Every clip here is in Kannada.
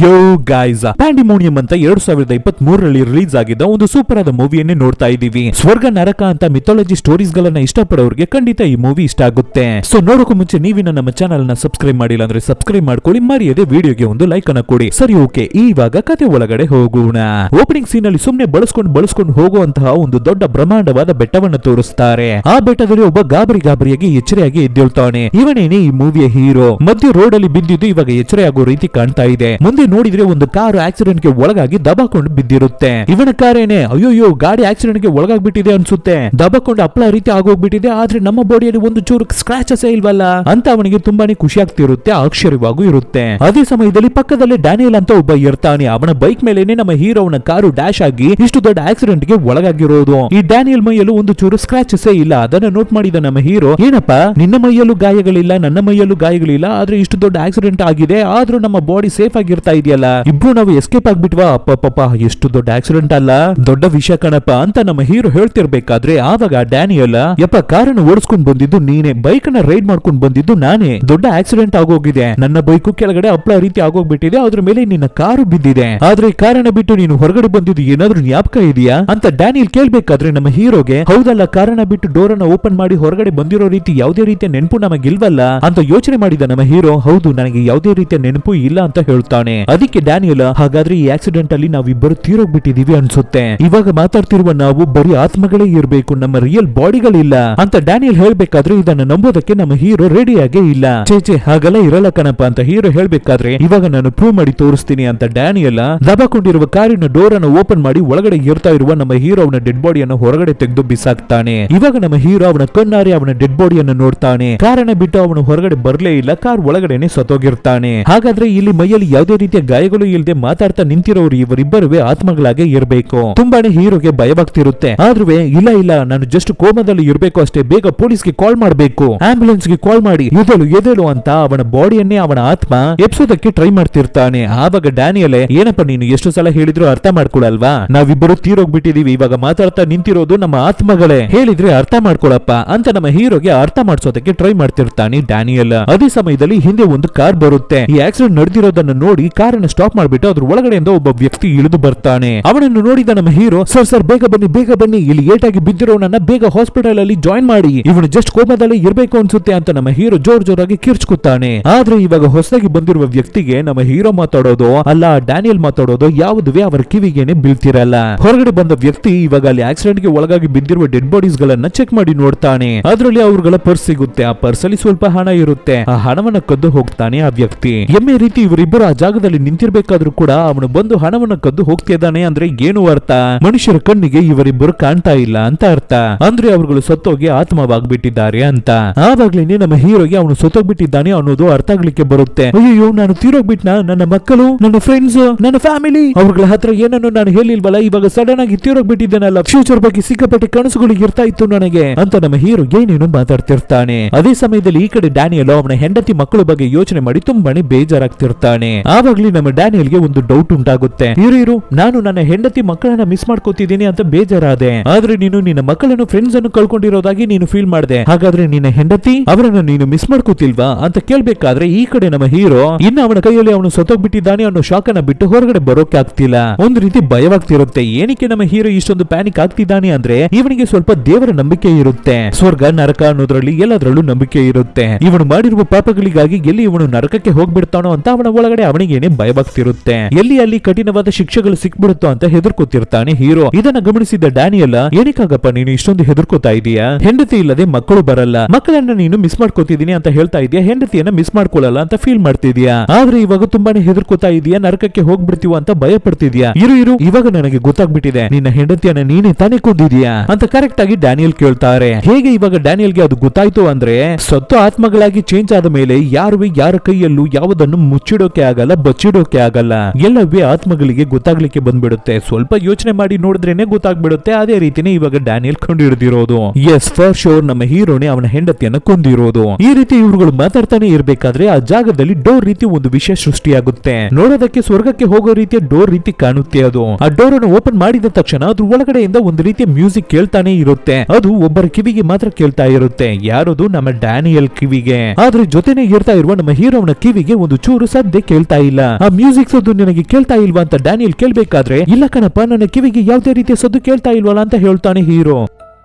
ಯೋ ಗೈಸ್, ಪ್ಯಾಂಡಿಮೋನಿಯಂ ಅಂತ 2023ರಲ್ಲಿ ರಿಲೀಸ್ ಆಗಿದ್ದ ಒಂದು ಸೂಪರ್ ಆದ ಮೂವಿಯನ್ನೇ ನೋಡ್ತಾ ಇದೀವಿ. ಸ್ವರ್ಗ ನರಕ ಅಂತ ಮಿಥಾಲಜಿ ಸ್ಟೋರೀಸ್ ಗಳನ್ನ ಇಷ್ಟಪಡೋರಿಗೆ ಖಂಡಿತ ಈ ಮೂವಿ ಇಷ್ಟ ಆಗುತ್ತೆ. ಸೊ ನೋಡೋಕೆ ಮುಂಚೆ ನೀವಿನ ನಮ್ಮ ಚಾನಲ್ ನ ಸಬ್ಸ್ಕ್ರೈಬ್ ಮಾಡಿಲ್ಲ ಅಂದ್ರೆ ಸಬ್ಸ್ಕ್ರೈಬ್ ಮಾಡ್ಕೊಳ್ಳಿ, ಮರೆಯದೆ ವಿಡಿಯೋಗೆ ಒಂದು ಲೈಕ್ ಅನ್ನ ಕೊಡಿ. ಸರಿ, ಓಕೆ, ಇವಾಗ ಕತೆ ಒಳಗಡೆ ಹೋಗೋಣ. ಓಪನಿಂಗ್ ಸೀನ್ ಅಲ್ಲಿ ಸುಮ್ನೆ ಬಳಸ್ಕೊಂಡು ಹೋಗುವಂತಹ ಒಂದು ದೊಡ್ಡ ಬ್ರಹ್ಮಾಂಡವಾದ ಬೆಟ್ಟವನ್ನು ತೋರಿಸ್ತಾರೆ. ಆ ಬೆಟ್ಟದಲ್ಲಿ ಒಬ್ಬ ಗಾಬರಿಯಾಗಿ ಎಚ್ಚರಿಯಾಗಿ ಎದ್ದೇಳ್ತಾನೆ. ಇವನೇನೆ ಈ ಮೂವಿಯ ಹೀರೋ. ಮಧ್ಯ ರೋಡ್ ಅಲ್ಲಿ ಬಿದ್ದಿದ್ದು ಇವಾಗ ಎಚ್ಚರಿಯಾಗೋ ರೀತಿ ಕಾಣ್ತಾ ಇದೆ. ಮುಂದೆ ನೋಡಿದ್ರೆ ಒಂದು ಕಾರು ಆಕ್ಸಿಡೆಂಟ್ ಗೆ ಒಳಗಾಗಿ ದಬಾಕೊಂಡು ಬಿದ್ದಿರುತ್ತೆ. ಇವನ ಕಾರೇನೆ ಅಯ್ಯೋ ಗಾಡಿ ಆಕ್ಸಿಡೆಂಟ್ ಗೆ ಒಳಗಾಗ್ಬಿಟ್ಟಿದೆ ಅನ್ಸುತ್ತೆ. ದಬಾಕೊಂಡು ಹಪ್ಪಳ ರೀತಿ ಆಗೋಗ್ಬಿಟ್ಟಿದೆ. ಆದ್ರೆ ನಮ್ಮ ಬಾಡಿಯಲ್ಲಿ ಒಂದು ಚೂರು ಸ್ಕ್ರಾಚಸ್ ಇಲ್ವಲ್ಲ ಅಂತ ಅವನಿಗೆ ತುಂಬಾನೇ ಖುಷಿ ಆಗ್ತಿರುತ್ತೆ, ಆಶ್ಚರ್ಯವಾಗೂ ಇರುತ್ತೆ. ಅದೇ ಸಮಯದಲ್ಲಿ ಪಕ್ಕದಲ್ಲಿ ಡ್ಯಾನಿಯಲ್ ಅಂತ ಒಬ್ಬ ಇರ್ತಾನೆ. ಅವನ ಬೈಕ್ ಮೇಲೇನೆ ನಮ್ಮ ಹೀರೋನ ಕಾರು ಡ್ಯಾಶ್ ಆಗಿ ಇಷ್ಟು ದೊಡ್ಡ ಆಕ್ಸಿಡೆಂಟ್ ಗೆ ಒಳಗಾಗಿರೋದು. ಈ ಡ್ಯಾನಿಯಲ್ ಮೈಯಲ್ಲೂ ಒಂದು ಚೂರು ಸ್ಕ್ರಾಚಸ್ ಇಲ್ಲ. ಅದನ್ನ ನೋಟ್ ಮಾಡಿದ ನಮ್ಮ ಹೀರೋ, ಏನಪ್ಪಾ ನಿನ್ನ ಮೈಯಲ್ಲೂ ಗಾಯಗಳಿಲ್ಲ, ನನ್ನ ಮೈಯಲ್ಲೂ ಗಾಯಗಳಿಲ್ಲ, ಆದ್ರೆ ಇಷ್ಟು ದೊಡ್ಡ ಆಕ್ಸಿಡೆಂಟ್ ಆಗಿದೆ, ಆದ್ರೂ ನಮ್ಮ ಬಾಡಿ ಸೇಫ್ ಆಗಿರ್ತಾ ಇದೆಯಲ್ಲ, ಇಬ್ರು ನಾವು ಎಸ್ಕೇಪ್ ಆಗ್ಬಿಟ್ವಾ? ಅಪ್ಪ ಎಷ್ಟು ದೊಡ್ಡ ಆಕ್ಸಿಡೆಂಟ್ ಅಲ್ಲ, ದೊಡ್ಡ ವಿಷಯ ಕಣಪ್ಪ ಅಂತ ನಮ್ಮ ಹೀರೋ ಹೇಳ್ತಿರ್ಬೇಕಾದ್ರೆ ಆವಾಗ ಡ್ಯಾನಿಯಲ್, ಯಪ್ಪ ಕಾರನ್ನು ಓಡಿಸ್ಕೊಂಡ್ ಬಂದಿದ್ದು ನೀನೆ, ಬೈಕ್ ನ ರೈಡ್ ಮಾಡ್ಕೊಂಡ್ ಬಂದಿದ್ದು ನಾನೇ, ದೊಡ್ಡ ಆಕ್ಸಿಡೆಂಟ್ ಆಗೋಗಿದೆ, ನನ್ನ ಬೈಕು ಕೆಳಗಡೆ ಹಪ್ಪಳ ರೀತಿ ಆಗೋಗ್ಬಿಟ್ಟಿದೆ, ಅದ್ರ ಮೇಲೆ ನಿನ್ನ ಕಾರು ಬಿದ್ದಿದೆ, ಆದ್ರೆ ಈ ಕಾರನ್ನ ಬಿಟ್ಟು ನೀನು ಹೊರಗಡೆ ಬಂದಿದ್ದು ಏನಾದ್ರೂ ಜ್ಞಾಪಕ ಇದೆಯಾ ಅಂತ ಡ್ಯಾನಿಯಲ್ ಕೇಳ್ಬೇಕಾದ್ರೆ ನಮ್ಮ ಹೀರೋಗೆ, ಹೌದಲ್ಲ, ಕಾರಣ ಬಿಟ್ಟು ಡೋರ್ ಅನ್ನ ಓಪನ್ ಮಾಡಿ ಹೊರಗಡೆ ಬಂದಿರೋ ರೀತಿ ಯಾವುದೇ ರೀತಿಯ ನೆನಪು ನಮಗಿಲ್ವಲ್ಲ ಅಂತ ಯೋಚನೆ ಮಾಡಿದ ನಮ್ಮ ಹೀರೋ, ಹೌದು ನನಗೆ ಯಾವುದೇ ರೀತಿಯ ನೆನಪು ಇಲ್ಲ ಅಂತ ಹೇಳ್ತಾನೆ. ಅದಕ್ಕೆ ಡ್ಯಾನಿಯಲ್, ಹಾಗಾದ್ರೆ ಈ ಆಕ್ಸಿಡೆಂಟ್ ಅಲ್ಲಿ ನಾವಿಬ್ಬರು ತೀರೋಗ್ಬಿಟ್ಟಿದೀವಿ ಅನ್ಸುತ್ತೆ, ಇವಾಗ ಮಾತಾಡ್ತಿರುವ ನಾವು ಬರೀ ಆತ್ಮಗಳೇ ಇರಬೇಕು, ನಮ್ಮ ರಿಯಲ್ ಬಾಡಿಗಳಿಲ್ಲ ಅಂತ ಡ್ಯಾನಿಯಲ್ ಹೇಳ್ಬೇಕಾದ್ರೆ ಇದನ್ನ ನಂಬೋದಕ್ಕೆ ನಮ್ಮ ಹೀರೋ ರೆಡಿಯಾಗೇ ಇಲ್ಲ. ಚೇಚೆ ಹಾಗೆಲ್ಲ ಇರಲ್ಲ ಕಣಪ್ಪ ಅಂತ ಹೀರೋ ಹೇಳ್ಬೇಕಾದ್ರೆ, ಇವಾಗ ನಾನು ಪ್ರೂವ್ ಮಾಡಿ ತೋರಿಸ್ತೀನಿ ಅಂತ ಡ್ಯಾನಿಯಲ್ ದಬಾಕೊಂಡಿರುವ ಕಾರಿನ ಡೋರ್ ಅನ್ನು ಓಪನ್ ಮಾಡಿ ಒಳಗಡೆ ಇರ್ತಾ ಇರುವ ನಮ್ಮ ಹೀರೋ ಅವನ ಡೆಡ್ ಬಾಡಿಯನ್ನು ಹೊರಗಡೆ ತೆಗೆದು ಬಿಸಾಕ್ತಾನೆ. ಇವಾಗ ನಮ್ಮ ಹೀರೋ ಅವನ ಕಣ್ಣಾರೆ ಅವನ ಡೆಡ್ ಬಾಡಿಯನ್ನು ನೋಡ್ತಾನೆ. ಕಾರನ್ನ ಬಿಟ್ಟು ಅವನು ಹೊರಗಡೆ ಬರ್ಲೇ ಇಲ್ಲ, ಕಾರ್ ಒಳಗಡೆನೆ ಸತ್ತೋಗಿರ್ತಾನೆ. ಹಾಗಾದ್ರೆ ಇಲ್ಲಿ ಮೈಯಲ್ಲಿ ಯಾವುದೇ ರೀತಿಯ ಗಾಯಗಳು ಇಲ್ಲದೆ ಮಾತಾಡ್ತಾ ನಿಂತಿರೋರು ಇವರಿಬ್ಬರುವೆ ಆತ್ಮಗಳಾಗೆ ಇರಬೇಕು. ತುಂಬಾನೇ ಹೀರೋಗೆ ಭಯವಾಗ್ತಿರುತ್ತೆ. ಆದ್ರೂ ಇಲ್ಲ ನಾನು ಜಸ್ಟ್ ಕೋಮದಲ್ಲಿ ಇರಬೇಕು ಅಷ್ಟೇ, ಬೇಗ ಪೊಲೀಸ್ಗೆ ಕಾಲ್ ಮಾಡಬೇಕು, ಆಂಬ್ಯುಲೆನ್ಸ್ ಗೆ ಕಾಲ್ ಮಾಡಿ ಎದೆಲು ಅಂತ ಅವನ ಬಾಡಿಯನ್ನೇ ಅವನ ಆತ್ಮ ಎಪ್ಸೋದಕ್ಕೆ ಟ್ರೈ ಮಾಡ್ತಿರ್ತಾನೆ. ಆವಾಗ ಡ್ಯಾನಿಯಲ್, ಏನಪ್ಪ ನೀನು ಎಷ್ಟು ಸಲ ಹೇಳಿದ್ರು ಅರ್ಥ ಮಾಡ್ಕೊಳಲ್ವಾ, ನಾವಿಬ್ಬರು ತೀರೋಗ್ಬಿಟ್ಟಿದೀವಿ, ಇವಾಗ ಮಾತಾಡ್ತಾ ನಿಂತಿರೋದು ನಮ್ಮ ಆತ್ಮಗಳೇ, ಹೇಳಿದ್ರೆ ಅರ್ಥ ಮಾಡ್ಕೊಳಪ್ಪ ಅಂತ ನಮ್ಮ ಹೀರೋಗೆ ಅರ್ಥ ಮಾಡಿಸೋದಕ್ಕೆ ಟ್ರೈ ಮಾಡ್ತಿರ್ತಾನೆ ಡ್ಯಾನಿಯಲ್. ಅದೇ ಸಮಯದಲ್ಲಿ ಹಿಂದೆ ಒಂದು ಕಾರ್ ಬರುತ್ತೆ. ಈ ಆಕ್ಸಿಡೆಂಟ್ ನಡೆದಿರೋದನ್ನ ನೋಡಿ ಕಾರನ್ನ ಸ್ಟಾಪ್ ಮಾಡ್ಬಿಟ್ಟು ಅದ್ರ ಒಳಗಡೆಯಿಂದ ಒಬ್ಬ ವ್ಯಕ್ತಿ ಇಳಿದು ಬರ್ತಾನೆ. ಅವನನ್ನು ನೋಡಿದ ನಮ್ಮ ಹೀರೋ, ಸರ್ ಬೇಗ ಬನ್ನಿ, ಇಲ್ಲಿ ಏಟಾಗಿ ಬಿದ್ದಿರೋನನ್ನ ಬೇಗ ಹಾಸ್ಪಿಟಲ್ ಅಲ್ಲಿ ಜಾಯಿನ್ ಮಾಡಿ, ಇವನು ಜಸ್ಟ್ ಕೋಮದಲ್ಲಿ ಇರ್ಬೇಕು ಅನ್ಸುತ್ತೆ ಅಂತ ನಮ್ಮ ಹೀರೋ ಜೋರಾಗಿ ಕಿರ್ಚ್ಕುತ್ತಾನೆ. ಆದ್ರೆ ಇವಾಗ ಹೊಸದಾಗಿ ಬಂದಿರುವ ವ್ಯಕ್ತಿಗೆ ನಮ್ಮ ಹೀರೋ ಮಾತಾಡೋದು ಅಲ್ಲ ಡ್ಯಾನಿಯಲ್ ಮಾತಾಡೋದು ಯಾವುದುವೆ ಅವರ ಕಿವಿಗೇನೆ ಬೀಳ್ತಿರಲ್ಲ. ಹೊರಗಡೆ ಬಂದ ವ್ಯಕ್ತಿ ಇವಾಗ ಅಲ್ಲಿ ಆಕ್ಸಿಡೆಂಟ್ ಗೆ ಒಳಗಾಗಿ ಬಿದ್ದಿರುವ ಡೆಡ್ ಬಾಡೀಸ್ ಗಳನ್ನ ಚೆಕ್ ಮಾಡಿ ನೋಡ್ತಾನೆ. ಅದರಲ್ಲಿ ಅವರುಗಳ ಪರ್ಸ್ ಸಿಗುತ್ತೆ. ಆ ಪರ್ಸ್ ಅಲ್ಲಿ ಸ್ವಲ್ಪ ಹಣ ಇರುತ್ತೆ. ಆ ಹಣವನ್ನ ಕದ್ದು ಹೋಗ್ತಾನೆ ಆ ವ್ಯಕ್ತಿ. ಎಮ್ಮೆ ರೀತಿ ಇವರಿಬ್ಬರು ಆ ಜಾಗದಲ್ಲಿ ನಿಂತಿರ್ಬೇಕಾದ್ರೂ ಕೂಡ ಅವನು ಬಂದು ಹಣವನ್ನು ಕದ್ದು ಹೋಗ್ತಿದ್ದಾನೆ ಅಂದ್ರೆ ಏನು ಅರ್ಥ? ಮನುಷ್ಯರ ಕಣ್ಣಿಗೆ ಇವರಿಬ್ಬರು ಕಾಣ್ತಾ ಇಲ್ಲ ಅಂತ ಅರ್ಥ. ಅಂದ್ರೆ ಅವರುಗಳು ಸತ್ತೋಗಿ ಆತ್ಮವಾಗ್ಬಿಟ್ಟಿದ್ದಾರೆ ಅಂತ. ಆವಾಗ್ಲೇನೆ ನಮ್ಮ ಹೀರೋಗೆ ಅವನು ಸತ್ತೋಗ್ಬಿಟ್ಟಿದ್ದಾನೆ ಅನ್ನೋದು ಅರ್ಥ ಆಗ್ಲಿಕ್ಕೆ ಬರುತ್ತೆ. ಅಯ್ಯೋ ನಾನು ತೀರೋಗ್ಬಿಟ್ನ, ನನ್ನ ಮಕ್ಕಳು, ನನ್ನ ಫ್ರೆಂಡ್ಸ್, ನನ್ನ ಫ್ಯಾಮಿಲಿ, ಅವ್ರಗಳ ಹತ್ರ ಏನನ್ನು ನಾನು ಹೇಳಿಲ್ವಲ್ಲ, ಇವಾಗ ಸಡನ್ ಆಗಿ ತೀರೋಗ್ಬಿಟ್ಟಿದ್ದೇನಲ್ಲ, ಫ್ಯೂಚರ್ ಬಗ್ಗೆ ಸಿಕ್ಕಾಪಟ್ಟೆ ಕನಸುಗಳು ಇರ್ತಾ ಇತ್ತು ನನಗೆ ಅಂತ ನಮ್ಮ ಹೀರೋ ಏನೇನು ಮಾತಾಡ್ತಿರ್ತಾನೆ. ಅದೇ ಸಮಯದಲ್ಲಿ ಈ ಕಡೆ ಡ್ಯಾನಿಯಲ್ ಅವನ ಹೆಂಡತಿ ಮಕ್ಕಳ ಬಗ್ಗೆ ಯೋಚನೆ ಮಾಡಿ ತುಂಬಾನೇ ಬೇಜಾರಾಗ್ತಿರ್ತಾನೆ. ಆವಾಗ್ಲೇ ನಮ್ಮ ಡ್ಯಾನಿಯಲ್ಗೆ ಒಂದು ಡೌಟ್ ಉಂಟಾಗುತ್ತೆ. ಇರು ನಾನು ನನ್ನ ಹೆಂಡತಿ ಮಕ್ಕಳನ್ನ ಮಿಸ್ ಮಾಡ್ಕೋತಿದ್ದೀನಿ ಅಂತ ಬೇಜಾರಾದೆ, ಆದ್ರೆ ನೀನು ನಿನ್ನ ಮಕ್ಕಳನ್ನು ಫ್ರೆಂಡ್ಸ್ ಅನ್ನು ಕಳ್ಕೊಂಡಿರೋದಾಗಿ ನೀನು ಫೀಲ್ ಮಾಡಿದೆ, ಹಾಗಾದ್ರೆ ನಿನ್ನ ಹೆಂಡತಿ ಅವರನ್ನು ನೀನು ಮಿಸ್ ಮಾಡ್ಕೋತಿಲ್ವಾ ಅಂತ ಕೇಳ್ಬೇಕಾದ್ರೆ ಈ ಕಡೆ ನಮ್ಮ ಹೀರೋ ಇನ್ನು ಅವನ ಕೈಯಲ್ಲಿ ಅವನು ಸತ್ತೋಗ್ಬಿಟ್ಟಿದ್ದಾನೆ ಅನ್ನೋ ಶಾಕ್ ಅನ್ನ ಬಿಟ್ಟು ಹೊರಗಡೆ ಬರೋಕೆ ಆಗ್ತಿಲ್ಲ. ಒಂದು ರೀತಿ ಭಯವಾಗ್ತಿರುತ್ತೆ. ಏನಕ್ಕೆ ನಮ್ಮ ಹೀರೋ ಇಷ್ಟೊಂದು ಪ್ಯಾನಿಕ್ ಆಗ್ತಿದ್ದಾನೆ ಅಂದ್ರೆ ಇವನಿಗೆ ಸ್ವಲ್ಪ ದೇವರ ನಂಬಿಕೆ ಇರುತ್ತೆ. ಸ್ವರ್ಗ ನರಕ ಅನ್ನೋದ್ರಲ್ಲಿ ಎಲ್ಲದರಲ್ಲೂ ನಂಬಿಕೆ ಇರುತ್ತೆ. ಇವನು ಮಾಡಿರುವ ಪಾಪಗಳಿಗಾಗಿ ಎಲ್ಲಿ ಇವನು ನರಕಕ್ಕೆ ಹೋಗ್ಬಿಡ್ತಾನೋ ಅಂತ ಅವನ ಒಳಗಡೆ ಅವನಿಗೇನೆ ಭಯವಾಗ್ತಿರುತ್ತೆ. ಎಲ್ಲಿ ಅಲ್ಲಿ ಕಠಿಣವಾದ ಶಿಕ್ಷೆಗಳು ಸಿಕ್ಬಿಡುತ್ತೋ ಅಂತ ಹೆದರ್ಕೋತಿರ್ತಾನೆ ಹೀರೋ. ಇದನ್ನ ಗಮನಿಸಿದ ಡ್ಯಾನಿಯಲ್, ಏನಕ್ಕಾಗಪ್ಪ ನೀನು ಇಷ್ಟೊಂದು ಹೆದರ್ಕೋತಾ ಇದೀಯಾ? ಹೆಂಡತಿ ಇಲ್ಲದೆ ಮಕ್ಕಳು ಬರಲ್ಲ, ಮಕ್ಕಳನ್ನ ನೀನು ಮಿಸ್ ಮಾಡ್ಕೋತಿದೀನಿ ಅಂತ ಹೇಳ್ತಾ ಇದೀಯಾ, ಹೆಂಡತಿಯನ್ನ ಮಿಸ್ ಮಾಡ್ಕೊಳ್ಳಲ್ಲ ಅಂತ ಫೀಲ್ ಮಾಡ್ತಿದ್ಯಾ, ಆದ್ರೆ ಇವಾಗ ತುಂಬಾನೇ ಹೆದರ್ಕೋತಾ ಇದೀಯಾ, ನರಕಕ್ಕೆ ಹೋಗ್ಬಿಡ್ತೀವ ಅಂತ ಭಯ ಪಡ್ತಿದ್ಯಾ. ಇರು ಇವಾಗ ನನಗೆ ಗೊತ್ತಾಗ್ಬಿಟ್ಟಿದೆ, ನಿನ್ನ ಹೆಂಡತಿಯನ್ನ ನೀನೇ ತಾನೇ ಕೊಂದಿದ್ಯಾ ಅಂತ ಕರೆಕ್ಟ್ ಆಗಿ ಡ್ಯಾನಿಯಲ್ ಕೇಳ್ತಾರೆ. ಹೇಗೆ ಇವಾಗ ಡ್ಯಾನಿಯಲ್ಗೆ ಅದು ಗೊತ್ತಾಯ್ತು ಅಂದ್ರೆ, ಸತ್ತು ಆತ್ಮಗಳಾಗಿ ಚೇಂಜ್ ಆದ ಮೇಲೆ ಯಾರುವೆ ಯಾರ ಕೈಯಲ್ಲೂ ಯಾವುದನ್ನು ಮುಚ್ಚಿಡೋಕೆ ಆಗಲ್ಲ, ಬಚ್ಚಿಡೋಕೆ ಆಗಲ್ಲ, ಎಲ್ಲವೇ ಆತ್ಮಗಳಿಗೆ ಗೊತ್ತಾಗ್ಲಿಕ್ಕೆ ಬಂದ್ಬಿಡುತ್ತೆ. ಸ್ವಲ್ಪ ಯೋಚನೆ ಮಾಡಿ ನೋಡಿದ್ರೇನೆ ಗೊತ್ತಾಗ್ಬಿಡುತ್ತೆ. ಅದೇ ರೀತಿನೇ ಇವಾಗ ಡ್ಯಾನಿಯಲ್ ಕೊಂಡಿಡಿದಿರೋದು. ಎಸ್, ಫಾರ್ ಶೋರ್ ನಮ್ಮ ಹೀರೋನೇ ಅವನ ಹೆಂಡತಿಯನ್ನ ಕೊಂದಿರೋದು. ಈ ರೀತಿ ಇವ್ರುಗಳು ಮಾತಾಡ್ತಾನೆ ಇರ್ಬೇಕಾದ್ರೆ ಆ ಜಾಗದಲ್ಲಿ ಡೋರ್ ರೀತಿ ಒಂದು ವಿಷಯ ಸೃಷ್ಟಿಯಾಗುತ್ತೆ. ನೋಡೋದಕ್ಕೆ ಸ್ವರ್ಗಕ್ಕೆ ಹೋಗೋ ರೀತಿಯ ಡೋರ್ ರೀತಿ ಕಾಣುತ್ತೆ. ಅದು ಆ ಡೋರ್ ಅನ್ನು ಓಪನ್ ಮಾಡಿದ ತಕ್ಷಣ ಅದ್ರ ಒಳಗಡೆಯಿಂದ ಒಂದು ರೀತಿಯ ಮ್ಯೂಸಿಕ್ ಕೇಳ್ತಾನೆ ಇರುತ್ತೆ. ಅದು ಒಬ್ಬರ ಕಿವಿಗೆ ಮಾತ್ರ ಕೇಳ್ತಾ ಇರುತ್ತೆ. ಯಾರದು? ನಮ್ಮ ಡ್ಯಾನಿಯಲ್ ಕಿವಿಗೆ. ಆದ್ರೆ ಜೊತೆನೆ ಇರ್ತಾ ಇರುವ ನಮ್ಮ ಹೀರೋನ ಕಿವಿಗೆ ಒಂದು ಚೂರು ಸದ್ದೆ ಕೇಳ್ತಾ ಇಲ್ಲ. ಆ ಮ್ಯೂಸಿಕ್ ಸದ್ದು ನಿನಗೆ ಕೇಳ್ತಾ ಇಲ್ವಾ ಅಂತ ಡ್ಯಾನಿಯಲ್ ಕೇಳ್ಬೇಕಾದ್ರೆ ಇಲ್ಲ ಕಣಪ್ಪ, ನನ್ನ ಕಿವಿಗೆ ಯಾವುದೇ ರೀತಿಯ ಸದ್ದು ಕೇಳ್ತಾ ಇಲ್ವಲ್ಲ ಅಂತ ಹೇಳ್ತಾನೆ ಹೀರೋ.